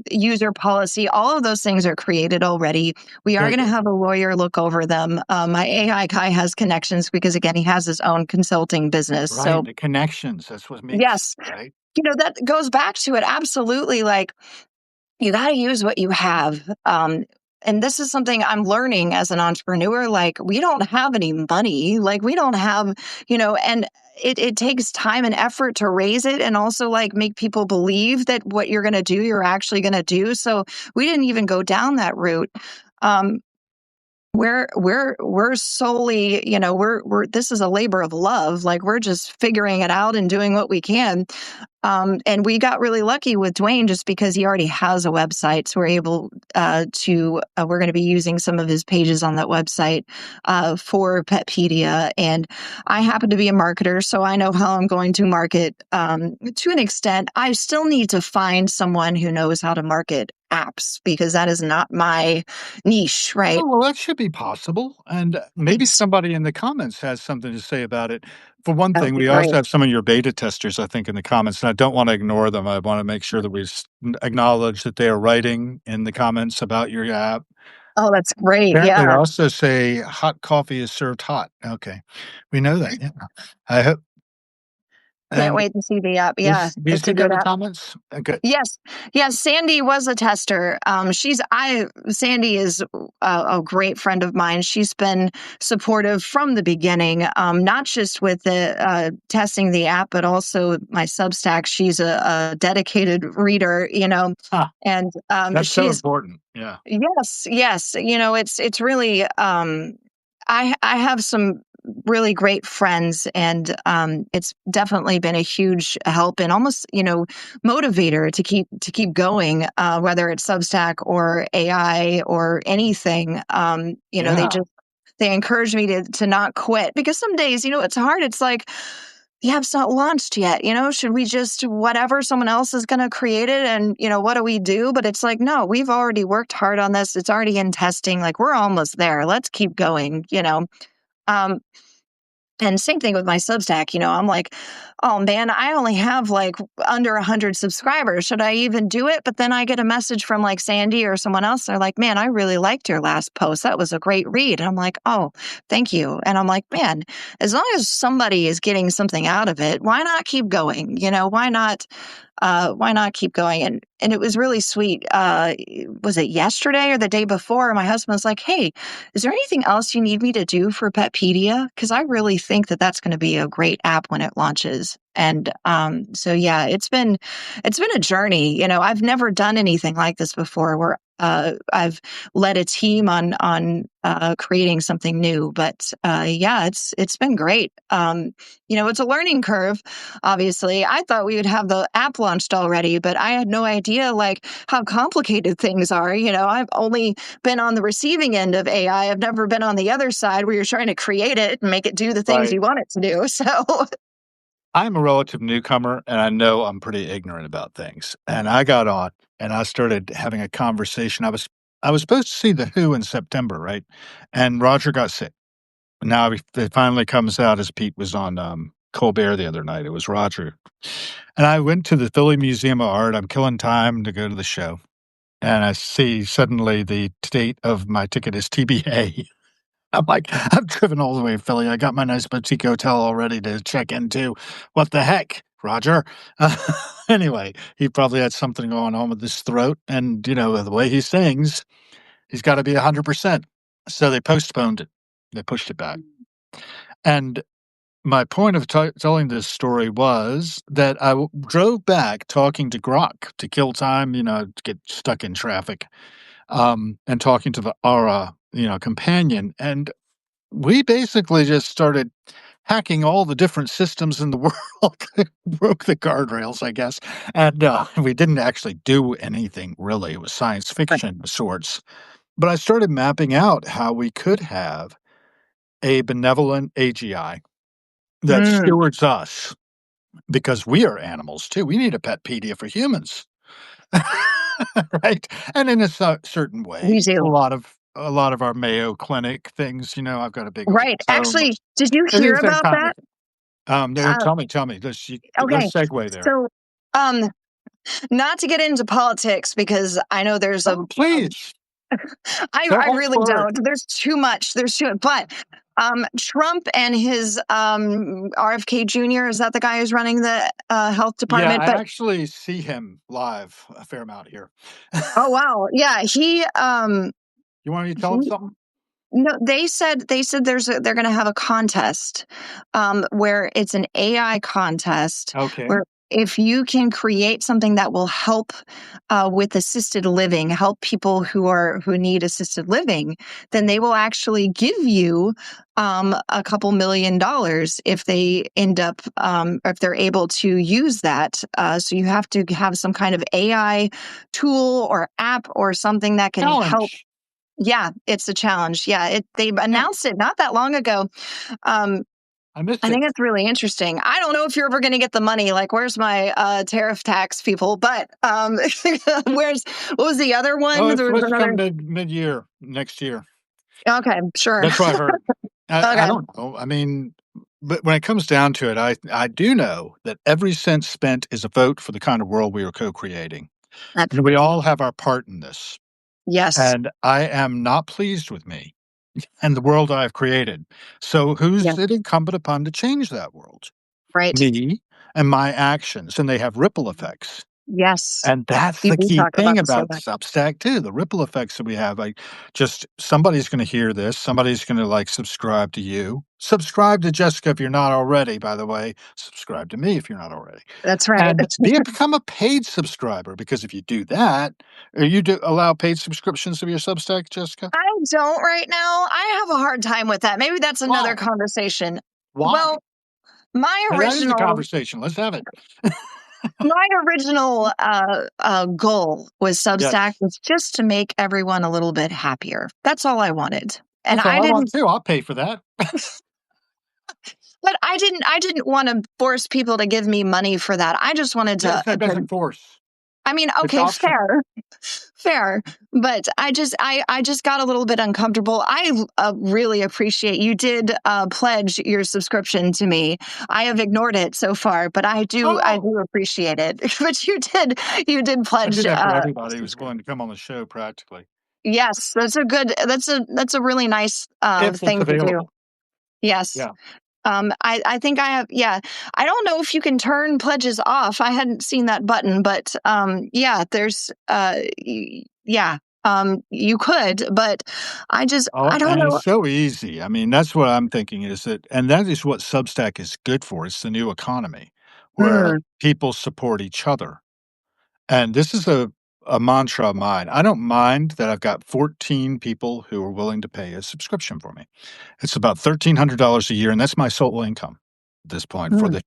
user policy. All of those things are created already. We are Very going to good. have a lawyer look over them. My AI guy has connections because, again, he has his own consulting business. Right, So the connections, that's what makes yes, right? that goes back to it. Absolutely, like, you got to use what you have. And this is something I'm learning as an entrepreneur. Like, we don't have any money. Like, we don't have, and it takes time and effort to raise it and also, like, make people believe that what you're going to do, you're actually going to do. So we didn't even go down that route. Um, we're solely, we're this is a labor of love. Like, we're just figuring it out and doing what we can. And we got really lucky with Dwayne just because he already has a website. So we're able we're going to be using some of his pages on that website for Petpedia. And I happen to be a marketer, so I know how I'm going to market to an extent. I still need to find someone who knows how to market apps because that is not my niche, right? Oh, well, that should be possible, and maybe Yes, somebody in the comments has something to say about it. For one that would thing, be we also great. have some of your beta testers, I think, in the comments, and I don't wanna ignore them. I wanna make sure that we acknowledge that they are writing in the comments about your app. Oh, that's great. Apparently, they Yeah. also say hot coffee is served hot. Okay. We know that, yeah. I hope Can't and wait to see the app. Yeah, these it's a people in good the app. comments? Good. Yes, yes. Sandy was a tester. Sandy is a great friend of mine. She's been supportive from the beginning, not just with the testing the app, but also my Substack. She's a dedicated reader, Huh, and that's so she's important. Yeah. yes, yes. It's really I have some really great friends, and it's definitely been a huge help and almost motivator to keep going, whether it's Substack or AI or anything. They Yeah. just they encourage me to not quit because some days it's hard. It's like the app's not launched yet. Should we just whatever someone else is going to create it and what do we do? But it's like, no, we've already worked hard on this. It's already in testing. Like we're almost there. Let's keep going. Um, and same thing with my Substack. I'm like, oh man, I only have like under 100 subscribers. Should I even do it? But then I get a message from like Sandy or someone else. They're like, man, I really liked your last post. That was a great read. And I'm like, oh, thank you. And I'm like, man, as long as somebody is getting something out of it, why not keep going? Why not keep going? And it was really sweet. Was it yesterday or the day before? My husband was like, "Hey, is there anything else you need me to do for Petpedia? Because I really think that that's going to be a great app when it launches." And so yeah, it's been a journey. I've never done anything like this before, where I've led a team on creating something new. But yeah, it's been great. It's a learning curve. Obviously, I thought we would have the app launched already, but I had no idea like how complicated things are. I've only been on the receiving end of AI. I've never been on the other side where you're trying to create it and make it do the things Right. you want it to do. So, I'm a relative newcomer, and I know I'm pretty ignorant about things. And I got on, and I started having a conversation. I was supposed to see The Who in September, right? And Roger got sick. Now it finally comes out as Pete was on Colbert the other night. It was Roger, and I went to the Philly Museum of Art. I'm killing time to go to the show, and I see suddenly the date of my ticket is TBA. I'm like, I've driven all the way to Philly. I got my nice boutique hotel already to check into. What the heck, Roger? Anyway, he probably had something going on with his throat, and the way he sings, he's got to be 100%. So they postponed it. They pushed it back. And my point of telling this story was that I drove back talking to Grok to kill time, to get stuck in traffic, and talking to the Aura, companion. And we basically just started hacking all the different systems in the world, broke the guardrails, I guess. And we didn't actually do anything really. It was science right. fiction of sorts. But I started mapping out how we could have a benevolent AGI that Mm, stewards us because we are animals too. We need a petpedia for humans. Right? And in a certain we way, do. a lot of our Mayo Clinic things, I've got a big old Right. tome. Actually, did you It hear is that about kind of that? thing. No, Uh, tell me. Let's okay. segue there. So, um, not to get into politics because I know there's a Oh, please, I go really for it. don't. There's too much. There's too much. But Trump and his RFK Jr. Is that the guy who's running the health Yeah, department? I But actually see him live a fair amount here. oh wow, yeah, You want me to tell him he something? no, they said they're going to have a contest, where it's an AI contest Okay. where if you can create something that will help with assisted living, help people who need assisted living, then they will actually give you a couple $1 million if they end up if they're able to use that. So you have to have some kind of AI tool or app or something that can help. Challenge. Yeah, it's a challenge. Yeah, they Yeah. announced it not that long ago. Um, I missed I it. think it's really interesting. I don't know if you're ever going to get the money. Like, where's my tariff tax people? But where's what was the other Oh, one? it's There was supposed to come another. mid-year next year. Okay, sure. That's what I heard. I Okay, don't know. I mean, but when it comes down to it, I do know that every cent spent is a vote for the kind of world we are co-creating. that's And we all have our part in this. yes, And I am not pleased with me and the world I've created. So yeah, who's it incumbent upon to change that world? right, Me and my actions, and they have ripple effects. yes. And that's You the do key talk thing about this so about much. Substack too, the ripple effects that we have. Like, just somebody's gonna hear this, somebody's gonna, like, subscribe to you. Subscribe to Jessica if you're not already, by the way. Subscribe to me if you're not already. That's right. And become a paid subscriber, because if you do that, you do allow paid subscriptions to your Substack, Jessica? I don't right now. I have a hard time with that. Maybe that's another Why? conversation. Why? Well, my Now that is a original conversation, let's have it. my original goal with Substack Yes. was just to make everyone a little bit happier. That's all I wanted. And That's all I I want didn't too, I'll pay for that. but I didn't want to force people to give me money for that. I just wanted Yes, that to doesn't force. I mean, It's okay, optional. fair. Fair, but I just got a little bit uncomfortable. I really appreciate you did pledge your subscription to me. I have ignored it so far, but I Oh! do appreciate it. But you did I pledge do that for a everybody who's willing subscription. to come on the show practically, Yes, that's a really nice if it's thing to do. available. Yes. Yeah. I think I have, yeah. I don't know if you can turn pledges off. I hadn't seen that button, but yeah, there's yeah, you could, but Oh, I don't and it's know. so easy. I mean, that's what I'm thinking is that, and that is what Substack is good for. It's the new economy where Mm, people support each other. And this is a mantra of mine. I don't mind that I've got 14 people who are willing to pay a subscription for me. It's about $1,300 a year, and that's my sole income at this point for mm,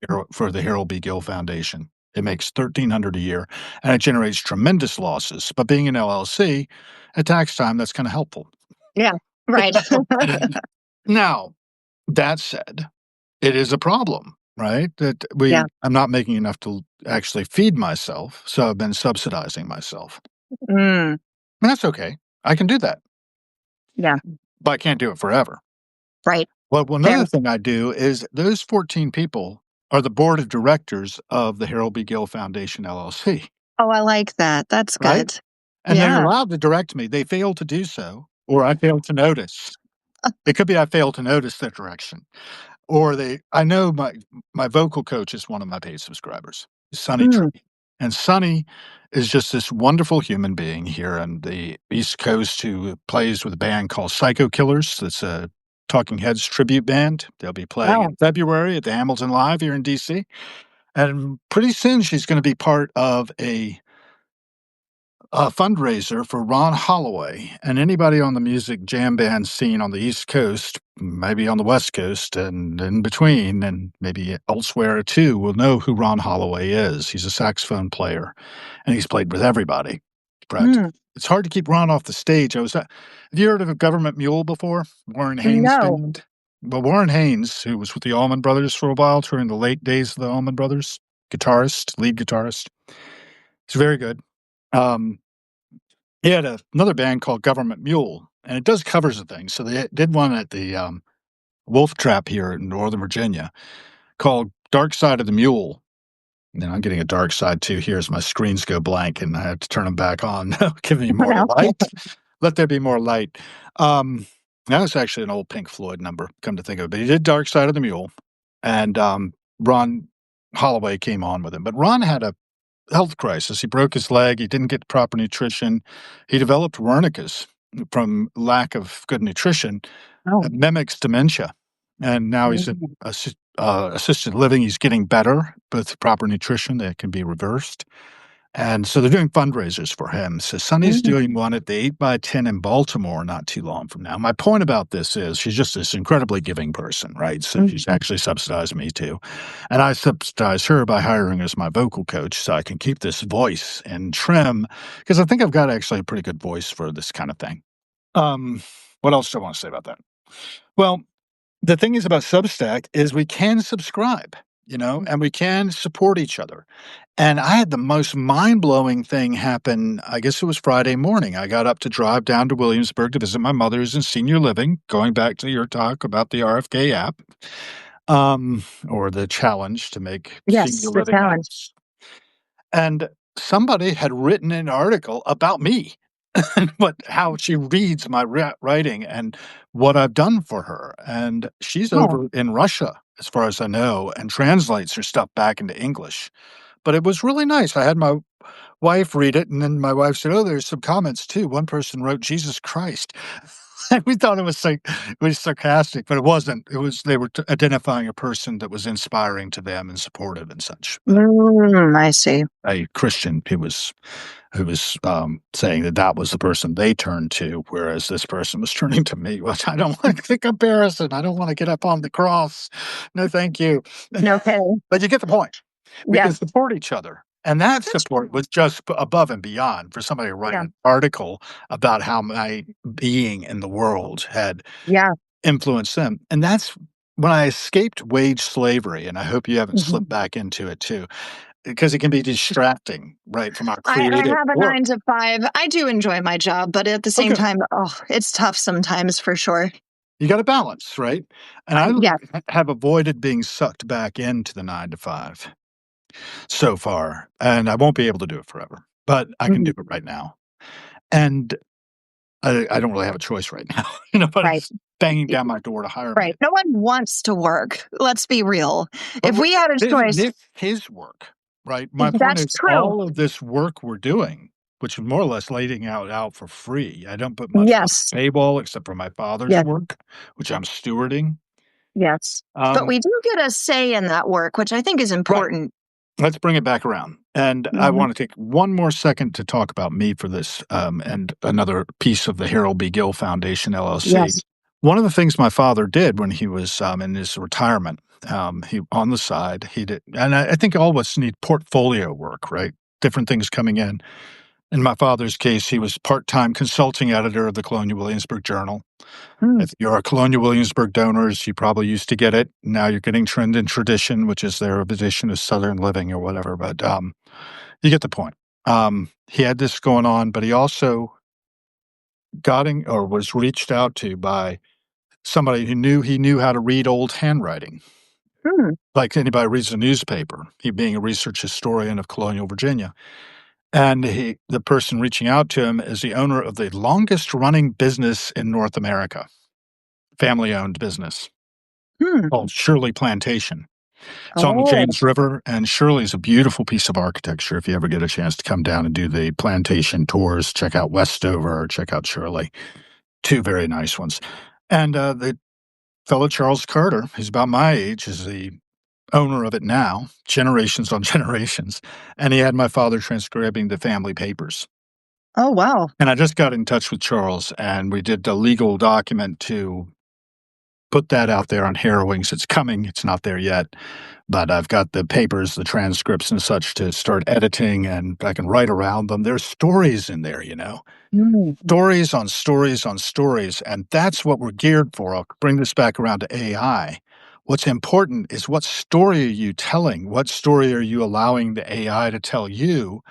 the Harold B. Gill Foundation. It makes 1,300 a year, and it generates tremendous losses. But being an LLC, at tax time, that's kind of helpful. yeah, right. Now, that said, it is a problem, right? That Yeah. I'm not making enough to actually feed myself, so I've been subsidizing myself. Mm, And that's okay. I can do that, yeah. but I can't do it forever. Right. Well, Fair. another thing I do is those 14 people are the board of directors of the Harold B. Gill Foundation, LLC, Oh, I like that. That's right? good. And they're Yeah. allowed to direct me. They fail to do so, or I fail to notice. It could be I fail to notice their direction. Or I know my vocal coach is one of my paid subscribers, Sonny Mm, Tree. And Sonny is just this wonderful human being here on the East Coast who plays with a band called Psycho Killers. That's a Talking Heads tribute band. They'll be playing wow. in February at the Hamilton Live here in DC. And pretty soon she's going to be part of a fundraiser for Ron Holloway, and anybody on the music jam band scene on the East Coast, maybe on the West Coast, and in between, and maybe elsewhere too, will know who Ron Holloway is. He's a saxophone player, and he's played with everybody. Mm, Practically, it's hard to keep Ron off the stage. Have you heard of a Government Mule before? Warren Haynes no. band. Well, Warren Haynes, who was with the Allman Brothers for a while during the late days of the Allman Brothers, lead guitarist, he's very good. Um, he had another band called Government Mule, and it does covers of things. So they did one at the Wolf Trap here in Northern Virginia called Dark Side of the Mule. And I'm getting a dark side too. Here's my screens go blank, and I have to turn them back on. Give me more No. light. Let there be more light. Um, that was actually an old Pink Floyd number, come to think of it. But he did Dark Side of the Mule, and Ron Holloway came on with him. But Ron had a health crisis. He broke his leg. He didn't get proper nutrition. He developed Wernicke's from lack of good nutrition. Oh. It mimics dementia. And now he's in Mm, assisted living. He's getting better with proper nutrition that can be reversed. And so they're doing fundraisers for him. So Sonny's mm, doing one at the 8 by 10 in Baltimore not too long from now. My point about this is she's just this incredibly giving person, right? So mm. she's actually subsidized me too. And I subsidize her by hiring her as my vocal coach so I can keep this voice and trim because I think I've got actually a pretty good voice for this kind of thing. Um, what else do I want to say about that? Well, the thing is about Substack is we can subscribe, and we can support each other. And I had the most mind-blowing thing happen, I guess it was Friday morning. I got up to drive down to Williamsburg to visit my mother who's in senior living, going back to your talk about the RFK app, or the challenge to make senior Yes, the living challenge. apps. And somebody had written an article about me and how she reads my writing and what I've done for her. And she's Oh, over in Russia, as far as I know, and translates her stuff back into English. But it was really nice. I had my wife read it, and then my wife said, "Oh, there's some comments too." One person wrote, "Jesus Christ." And we thought it was sarcastic, but it wasn't. It was they were identifying a person that was inspiring to them and supportive and such. But I see. a Christian who was saying that that was the person they turned to, whereas this person was turning to me. Which I don't like the comparison. I don't want to get up on the cross. No, thank you. Okay. But you get the point. We can Yes, support each other. And that that's support was just above and beyond for somebody to write yeah, an article about how my being in the world had yeah. influenced them. And that's when I escaped wage slavery, and I hope you haven't Mhm. slipped back into it too, because it can be distracting, right, from our I creative have a work. 9 to 5. I do enjoy my job, but at the same Okay. time, oh, it's tough sometimes for sure. You got to balance, right? And I Yeah. have avoided being sucked back into the 9 to 5 so far, and I won't be able to do it forever, but I can do Mhm. it right now. And I don't really have a choice right now. Right. Nobody's banging down my door to hire me. Right. No one wants to work. Let's be real. But If we had a isn't choice, this his work, right? My point that's is true. all of this work we're doing, which is more or less laying out for free. I don't put much on Yes. the table except for my father's Yes. work, which I'm stewarding. Yes. But Um, we do get a say in that work, which I think is right. important. Let's bring it back around. And I Mhm. want to take one more second to talk about me for this, and another piece of the Harold B. Gill Foundation, LLC. Yes. One of the things my father did when he was in his retirement, he on the side, he did, and I think all of us need portfolio work, right? Different things coming in. In my father's case, he was part-time consulting editor of the Colonial Williamsburg Journal. Mm. If you're a Colonial Williamsburg donors, you probably used to get it. Now you're getting Trend and Tradition, which is their edition of Southern Living or whatever. But you get the point. He had this going on, but he also got in or was reached out to by somebody who knew he knew how to read old handwriting, Mm. like anybody reads a newspaper. He being a research historian of colonial Virginia. And the person reaching out to him is the owner of the longest running business in North America, family owned business Mm. called Shirley Plantation. It's on the Oh. James River, and Shirley is a beautiful piece of architecture. If you ever get a chance to come down and do the plantation tours, check out Westover or check out Shirley. Two very nice ones. And the fellow Charles Carter, who's about my age, is the owner of it now, generations on generations. And he had my father transcribing the family papers. Oh, wow. And I just got in touch with Charles, and we did a legal document to put that out there on Harrowings. It's coming. It's not there yet, but I've got the papers, the transcripts and such to start editing, and I can write around them. There's stories in there, Mm. stories on stories on stories. And that's what we're geared for. I'll bring this back around to AI. What's important is what story are you telling? What story are you allowing the AI to tell you?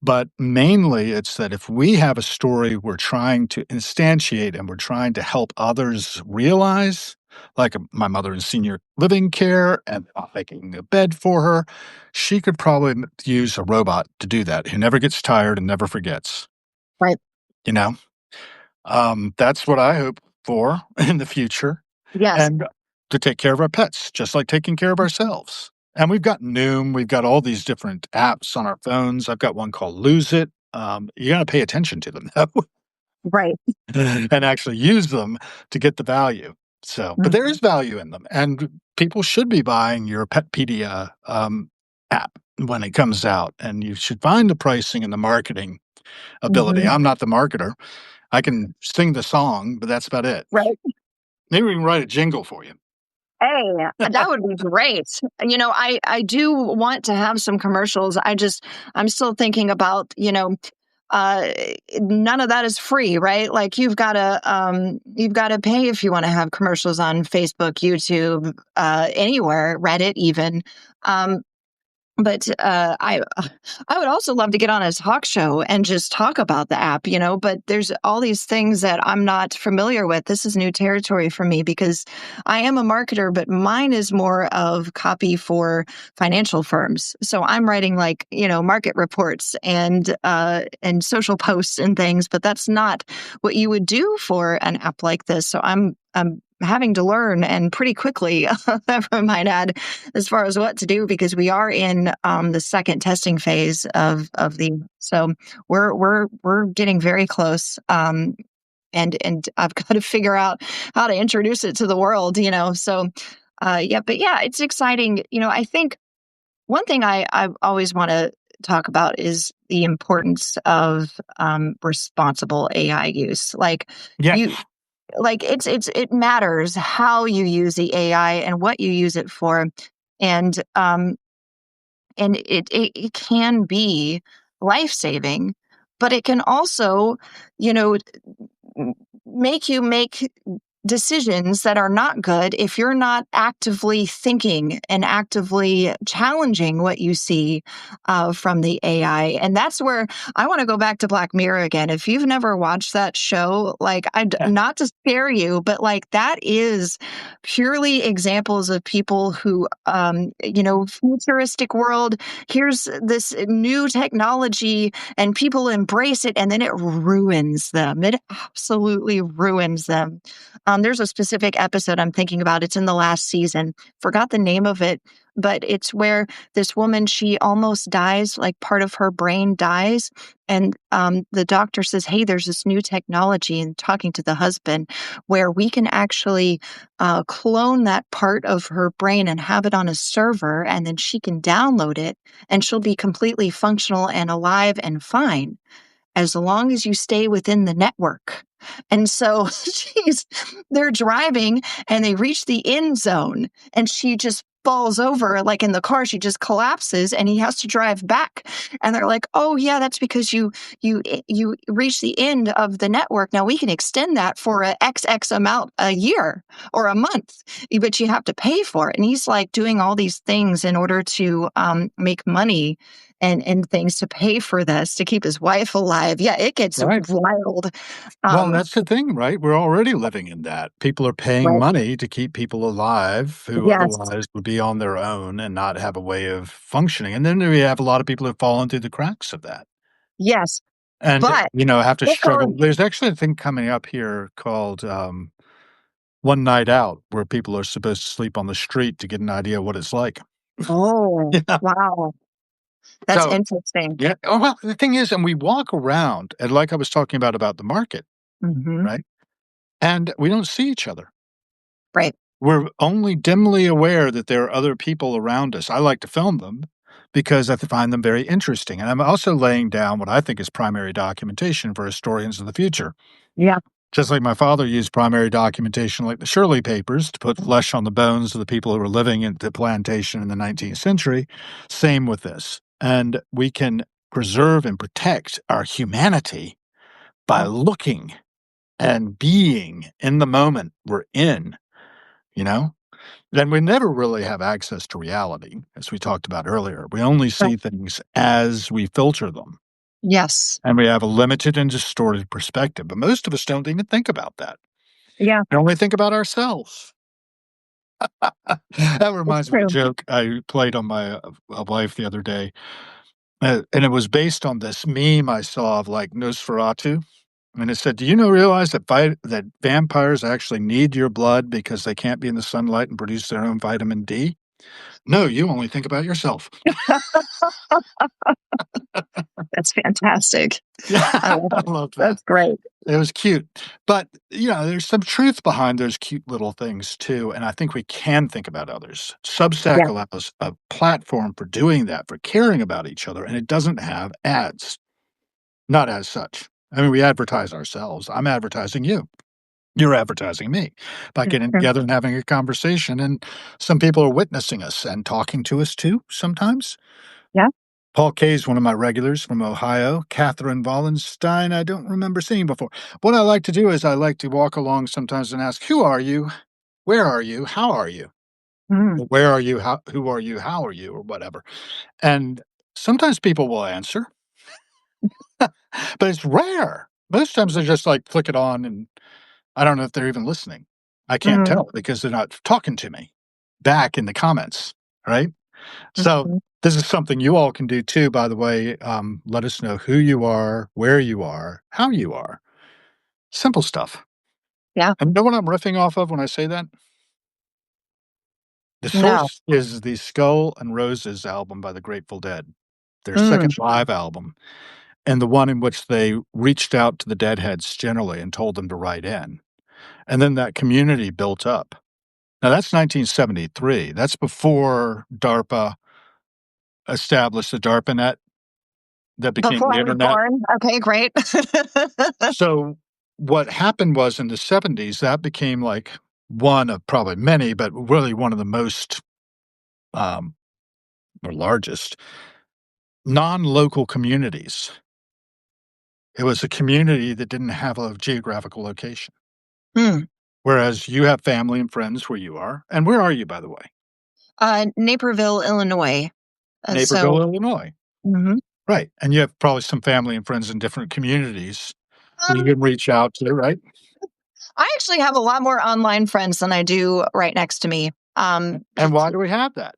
But mainly, it's that if we have a story we're trying to instantiate and we're trying to help others realize, like my mother in senior living care and not making a bed for her, she could probably use a robot to do that who never gets tired and never forgets. Right. You know, that's what I hope for in the future, Yes. and to take care of our pets, just like taking care of ourselves. And we've got Noom, we've got all these different apps on our phones. I've got one called Lose It. You got to pay attention to them though, Right. and actually use them to get the value. So, but there Mhm. is value in them, and people should be buying your Petpedia app when it comes out, and you should find the pricing and the marketing ability. Mhm. I'm not the marketer. I can sing the song, but that's about it. Right. Maybe we can write a jingle for you. Hey, that would be great. I do want to have some commercials. I'm still thinking about, uh, none of that is free, right? Like you've got to pay if you want to have commercials on Facebook, YouTube, anywhere, Reddit, even. Um, but I would also love to get on a talk show and just talk about the app, you know. But there's all these things that I'm not familiar with. This is new territory for me because I am a marketer, but mine is more of copy for financial firms. So I'm writing like, you know, market reports and social posts and things. But that's not what you would do for an app like this. So I'm having to learn, and pretty quickly, I might add, as far as what to do, because we are in the second testing phase of the. So we're getting very close, and I've got to figure out how to introduce it to the world, you know. So yeah, but yeah, it's exciting. You know, I think one thing I always want to talk about is the importance of responsible AI use. Like Yeah, you like it matters how you use the AI and what you use it for, and it can be life saving, but it can also, you know, m- make you make decisions that are not good if you're not actively thinking and actively challenging what you see from the AI. And that's where I want to go back to Black Mirror again. If you've never watched that show, like, yeah, not to scare you, but like that is purely examples of people who, you know, futuristic world. Here's this new technology and people embrace it, and then it ruins them. It absolutely ruins them. There's a specific episode I'm thinking about. It's in the last season. Forgot the name of it, but it's where this woman, she almost dies, like part of her brain dies. And the doctor says, hey, there's this new technology, and talking to the husband, where we can actually clone that part of her brain and have it on a server, and then she can download it, and she'll be completely functional and alive and fine as long as you stay within the network. And so they're driving and they reach the end zone, and she just falls over, like in the car, she just collapses, and he has to drive back. And they're like, oh yeah, that's because you reach the end of the network. Now we can extend that for a XX amount a year or a month, but you have to pay for it. And he's like doing all these things in order to make money and things to pay for this to keep his wife alive. Yeah, it gets right. wild. Well, Um, that's the thing, right? We're already living in that. People are paying right. money to keep people alive who Yes. otherwise would be on their own and not have a way of functioning. And then we have a lot of people who've fallen through the cracks of that Yes. and, But have to let's struggle. go. There's actually a thing coming up here called One Night Out, where people are supposed to sleep on the street to get an idea what it's like. Oh, Yeah. wow. That's So, interesting. yeah. Oh, well, the thing is, and we walk around, and like I was talking about the market, Hmm. right? And we don't see each other. Right. We're only dimly aware that there are other people around us. I like to film them because I find them very interesting. And I'm also laying down what I think is primary documentation for historians of the future. Yeah. Just like my father used primary documentation like the Shirley Papers to put flesh on the bones of the people who were living in the plantation in the 19th century, same with this. And we can preserve and protect our humanity by Yeah. looking and being in the moment we're in, you know? Then we never really have access to reality, as we talked about earlier. We only Right. see things as we filter them, Yes. and we have a limited and distorted perspective. But most of us don't even think about that. Yeah. We only think about ourselves. That It's reminds me of a true. joke I played on my wife the other day, and it was based on this meme I saw of like Nosferatu. And it said, "Do you know realize that that vampires actually need your blood because they can't be in the sunlight and produce their own vitamin D? No, you only think about yourself." That's fantastic. Yeah, I love I it. love that. That's great. It was cute. But, there's some truth behind those cute little things too, and I think we can think about others. Substack Yeah. allows a platform for doing that, for caring about each other, and it doesn't have ads. Not as such. I mean, we advertise ourselves. I'm advertising you. You're advertising me by That's getting true. together and having a conversation, and some people are witnessing us and talking to us too sometimes. Yeah. Paul Kay is one of my regulars from Ohio. Catherine Wallenstein, I don't remember seeing before. What I like to do is I like to walk along sometimes and ask, "Who are you? Where are you? How are you? Mm, Or where are you? How who are you? How are you?" Or whatever. And sometimes people will answer, but it's rare. Most times they just, like, flick it on, and I don't know if they're even listening. I can't mm, tell because they're not talking to me back in the comments, right? So, mhm. this is something you all can do too, by the way. Let us know who you are, where you are, how you are. Simple stuff. Yeah. And know what I'm riffing off of when I say that? The No. source is the Skull and Roses album by the Grateful Dead, their Mm. second live album, and the one in which they reached out to the Deadheads generally and told them to write in. And then that community built up. Now that's 1973. That's before DARPA established the DARPANet that became Before the I was internet. born. Okay, great. So what happened was in the '70s, that became like one of probably many, but really one of the most, um, or largest non-local communities. It was a community that didn't have a geographical location, Mm. whereas you have family and friends where you are. And where are you, by the way? Naperville, Illinois. Naperville, Illinois. Mhm. Right, and you have probably some family and friends in different communities that you Um, can reach out to, right? I actually have a lot more online friends than I do right next to me. And why do we have that?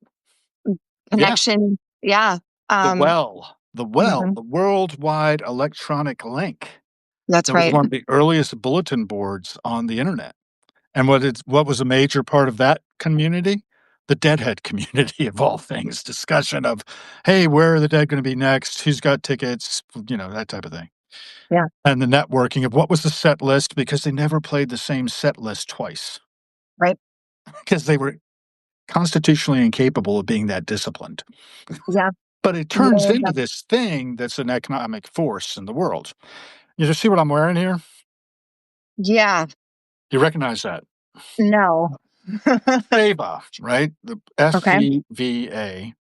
Yeah, Connection. Yeah. Um, mhm. the worldwide electronic link. That's That was right. one of the earliest bulletin boards on the internet. And what was a major part of that community? The Deadhead community of all things, discussion of, "Hey, where are the Dead gonna be next? Who's got tickets?" That type of thing. Yeah. And the networking of what was the set list because they never played the same set list twice Right. because they were constitutionally incapable of being that disciplined. Yeah. But it turns Yeah. into this thing that's an economic force in the world. You just see what I'm wearing here? Yeah. You recognize that? No. SEVA, right? The Okay. SCVA.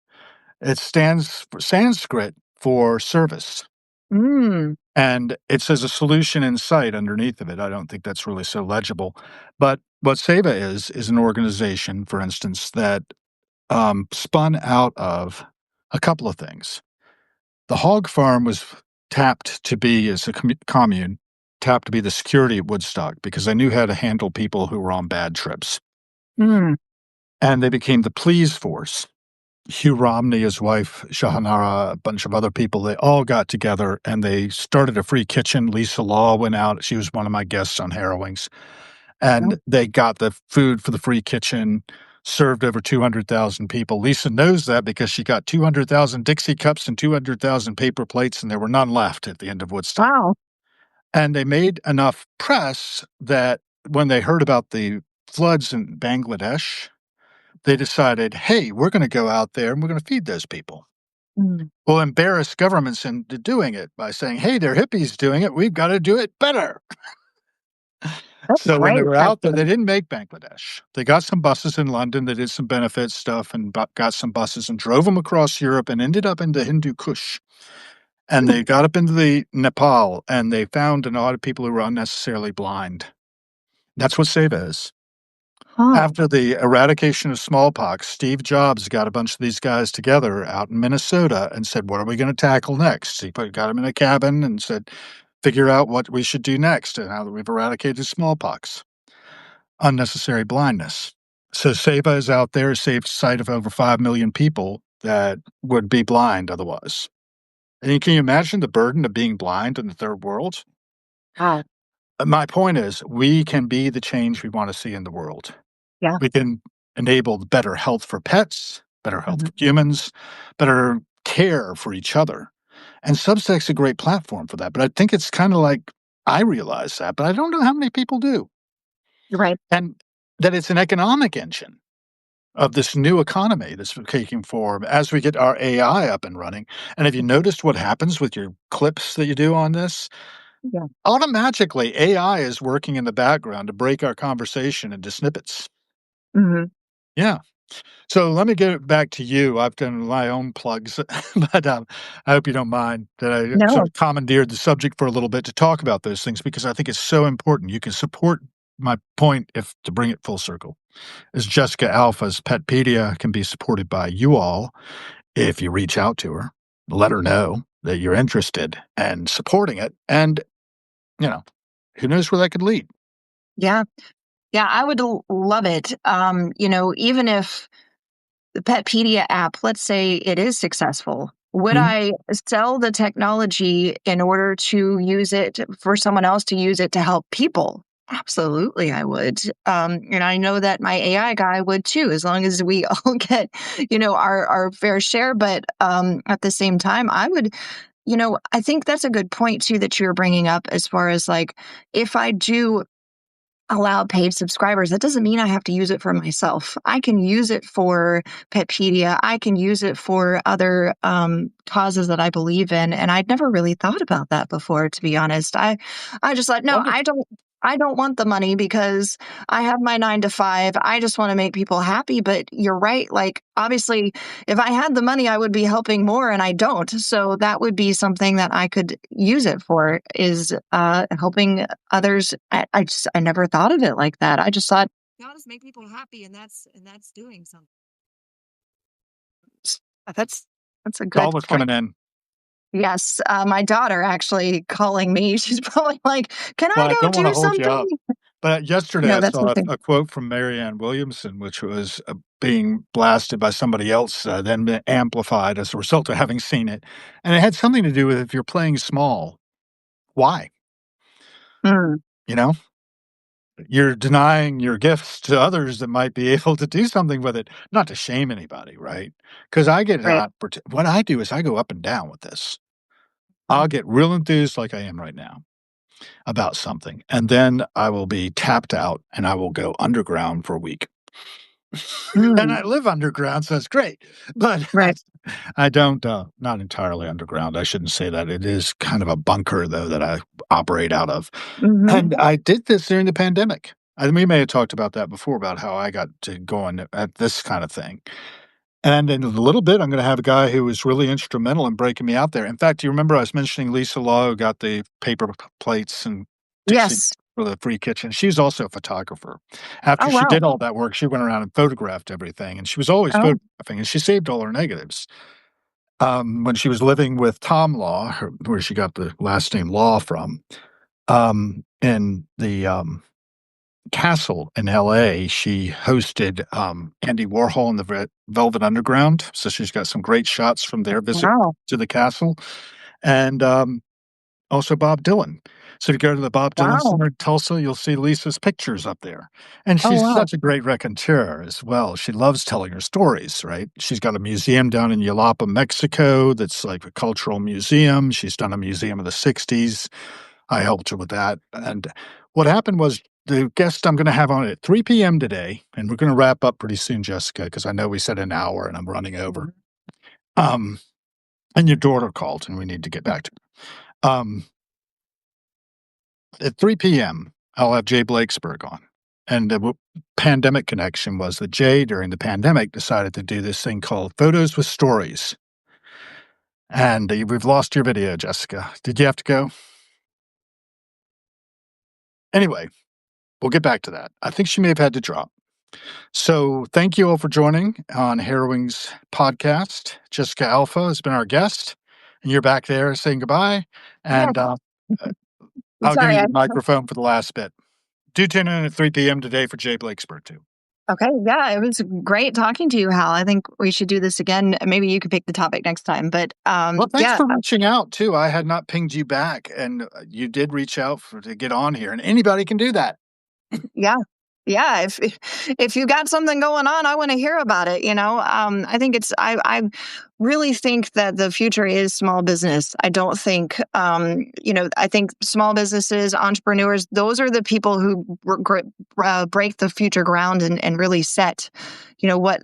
It stands for Sanskrit for service, Mm. and it says a solution in sight underneath of it. I don't think that's really so legible. But what SEVA is an organization, for instance, that spun out of a couple of things. The hog farm was tapped to be as a commune, tapped to be the security at Woodstock because they knew how to handle people who were on bad trips. Mm. And they became the police force. Hugh Romney, his wife, Shahanara, a bunch of other people, they all got together and they started a free kitchen. Lisa Law went out. She was one of my guests on Harrowings. Oh, And they got the food for the free kitchen, served over 200,000 people. Lisa knows that because she got 200,000 Dixie cups and 200,000 paper plates, and there were none left at the end of Woodstock. wow. And they made enough press that when they heard about the floods in Bangladesh, they decided, hey, we're going to go out there and we're going to feed those people. Mm. We'll embarrass governments into doing it by saying, hey, they're hippies doing it. We've got to do it better. That's So when they great, were out there, they actually. didn't make Bangladesh. They got some buses in London. They did some benefit stuff and got some buses and drove them across Europe and ended up in the Hindu Kush. And they got up into the Nepal and they found a lot of people who were unnecessarily blind. That's what SEVA is. Huh. After the eradication of smallpox, Steve Jobs got a bunch of these guys together out in Minnesota and said, what are we going to tackle next? Got them in a cabin and said, figure out what we should do next and how that we've eradicated smallpox, unnecessary blindness. So SEVA is out there, saved sight of over 5 million people that would be blind otherwise. And can you imagine the burden of being blind in the third world? Wow. My point is, we can be the change we want to see in the world. Yeah. We can enable better health for pets, better health Mhm. for humans, better care for each other. And Substack's a great platform for that. But I think it's kind of like I realize that, but I don't know how many people do. You're right. And that it's an economic engine of this new economy that's taking form as we get our AI up and running. And have you noticed what happens with your clips that you do on this? Yeah. Automatically, AI is working in the background to break our conversation into snippets. Mhm. Yeah. So let me get it back to you. I've done my own plugs, but I hope you don't mind that I sort No. of commandeered the subject for a little bit to talk about those things because I think it's so important. You can support my point if to bring it full circle. As Jessica Alpha's Petpedia can be supported by you all if you reach out to her, let her know that you're interested and supporting it. And, you know, who knows where that could lead? Yeah. Yeah, I would love it. Even if the Petpedia app, let's say it is successful, would Mhm. I sell the technology in order to use it for someone else to use it to help people? Absolutely, I would. And I know that my AI guy would too, as long as we all get, our fair share. But at the same time, I think that's a good point too that you're bringing up as far as like, if I do allow paid subscribers, that doesn't mean I have to use it for myself. I can use it for Petpedia. I can use it for other causes that I believe in, and I'd never really thought about that before. To be honest, I just thought, no, Wonderful. I don't want the money because I have my 9 to 5. I just want to make people happy. But you're right. Like, obviously, if I had the money, I would be helping more, and I don't. So that would be something that I could use it for, is helping others. I never thought of it like that. I just thought, God, just make people happy, and that's doing something. That's that's a good Call was point. coming in. Yes, my daughter actually calling me. She's probably like, "Can Well, I I go don't wanna do hold you something?" up, but yesterday No, I that's saw okay. a quote from Marianne Williamson, which was, being blasted by somebody else, then been amplified as a result of having seen it, and it had something to do with if you're playing small, why? Mm, You know? You're denying your gifts to others that might be able to do something with it, not to shame anybody, right? Because I get right. what I do is I go up and down with this. I'll get real enthused like I am right now about something, and then I will be tapped out, and I will go underground for a week. And Mm, I live underground, so it's great, but right. I don't, not entirely underground, I shouldn't say that. It is kind of a bunker, though, that I operate out of, Mhm. and I did this during the pandemic. And we may have talked about that before, about how I got to going at this kind of thing. And in a little bit, I'm gonna have a guy who was really instrumental in breaking me out there. In fact, do you remember I was mentioning Lisa Law, who got the paper plates and Dixie Yes. for the free kitchen? She's also a photographer. After Oh, she wow. did all that work, she went around and photographed everything, and she was always Oh, photographing, and she saved all her negatives. When she was living with Tom Law, where she got the last name Law from, in the, castle in LA, she hosted, Andy Warhol and the Velvet Underground, so she's got some great shots from their visit wow. to the castle, and, also Bob Dylan. So if you go to the Bob Dylan Wow. Center in Tulsa, you'll see Lisa's pictures up there, and Oh, she's wow. such a great raconteur as well. She loves telling her stories, right? She's got a museum down in Yalapa, Mexico, that's like a cultural museum. She's done a museum of the '60s. I helped her with that, and what happened was the guest I'm gonna have on at 3 PM today, and we're gonna wrap up pretty soon, Jessica, because I know we said an hour and I'm running over. Mhm. Um, and your daughter called, and we need to get back to her. At 3 PM, I'll have Jay Blakesberg on, and the pandemic connection was that Jay, during the pandemic, decided to do this thing called Photos with Stories, and, we've lost your video, Jessica. Did you have to go? Anyway, we'll get back to that. I think she may have had to drop. So thank you all for joining on Harrowings podcast. Jessica Alpha has been our guest, and you're back there saying goodbye. Yeah. And uh, I'll give Sorry. you the microphone for the last bit. Do tune in at 3 PM today for Jay Blakesburg too. Okay. Yeah, it was great talking to you, Hal. I think we should do this again. Maybe you could pick the topic next time. But Well, thanks yeah, for reaching out too. I had not pinged you back, and you did reach out to get on here, and anybody can do that. yeah. Yeah, if you got something going on, I want to hear about it, you know. I think I really think that the future is small business. I don't think I think small businesses, entrepreneurs, those are the people who break the future ground and really set, what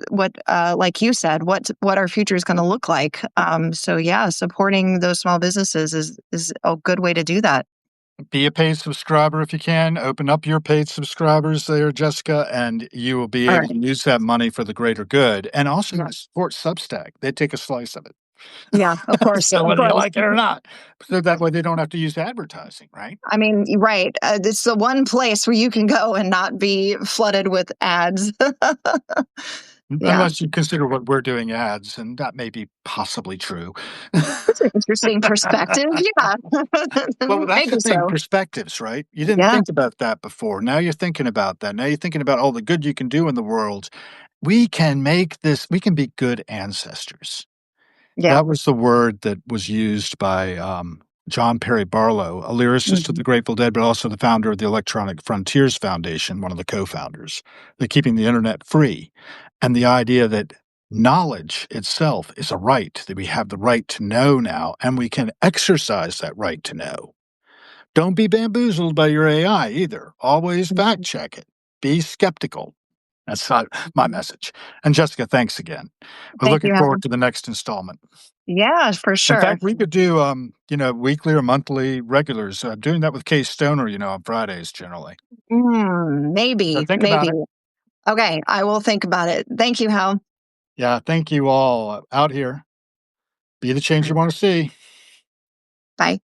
like you said, what our future is going to look like. So yeah, supporting those small businesses is a good way to do that. Be a paid subscriber if you can. Open up your paid subscribers there, Jessica, and you will be All able to right. use that money for the greater good. And also, Yeah. support Substack. They take a slice of it. Yeah, of course, So of whether you course. like it or not, so that way they don't have to use advertising, right? I mean, you're right. It's the one place where you can go and not be flooded with ads. Yeah, Unless you consider what we're doing ads, and that may be possibly true. that's an interesting perspective. Yeah, Well, that's maybe the thing, so. perspectives, right? You didn't Yeah, think about that before. Now you're thinking about that. Now you're thinking about all the good you can do in the world. We can be good ancestors. yeah. That was the word that was used by, John Perry Barlow, a lyricist of Mhm. the Grateful Dead, but also the founder of the Electronic Frontiers Foundation, one of the co-founders. They're keeping the internet free, and the idea that knowledge itself is a right, that we have the right to know now, and we can exercise that right to know. Don't be bamboozled by your AI either. Always fact check it. Be skeptical. That's not my Mhm. message. And Jessica, thanks again. We're Thank looking you, forward Hal. to the next installment. Yeah, for In sure. fact, we could do, weekly or monthly regulars. I'm doing that with Case Stoner, on Fridays generally. So Maybe, think about maybe. it. Okay, I will think about it. Thank you, Hal. Yeah, thank you all out here. Be the change you want to see. Bye.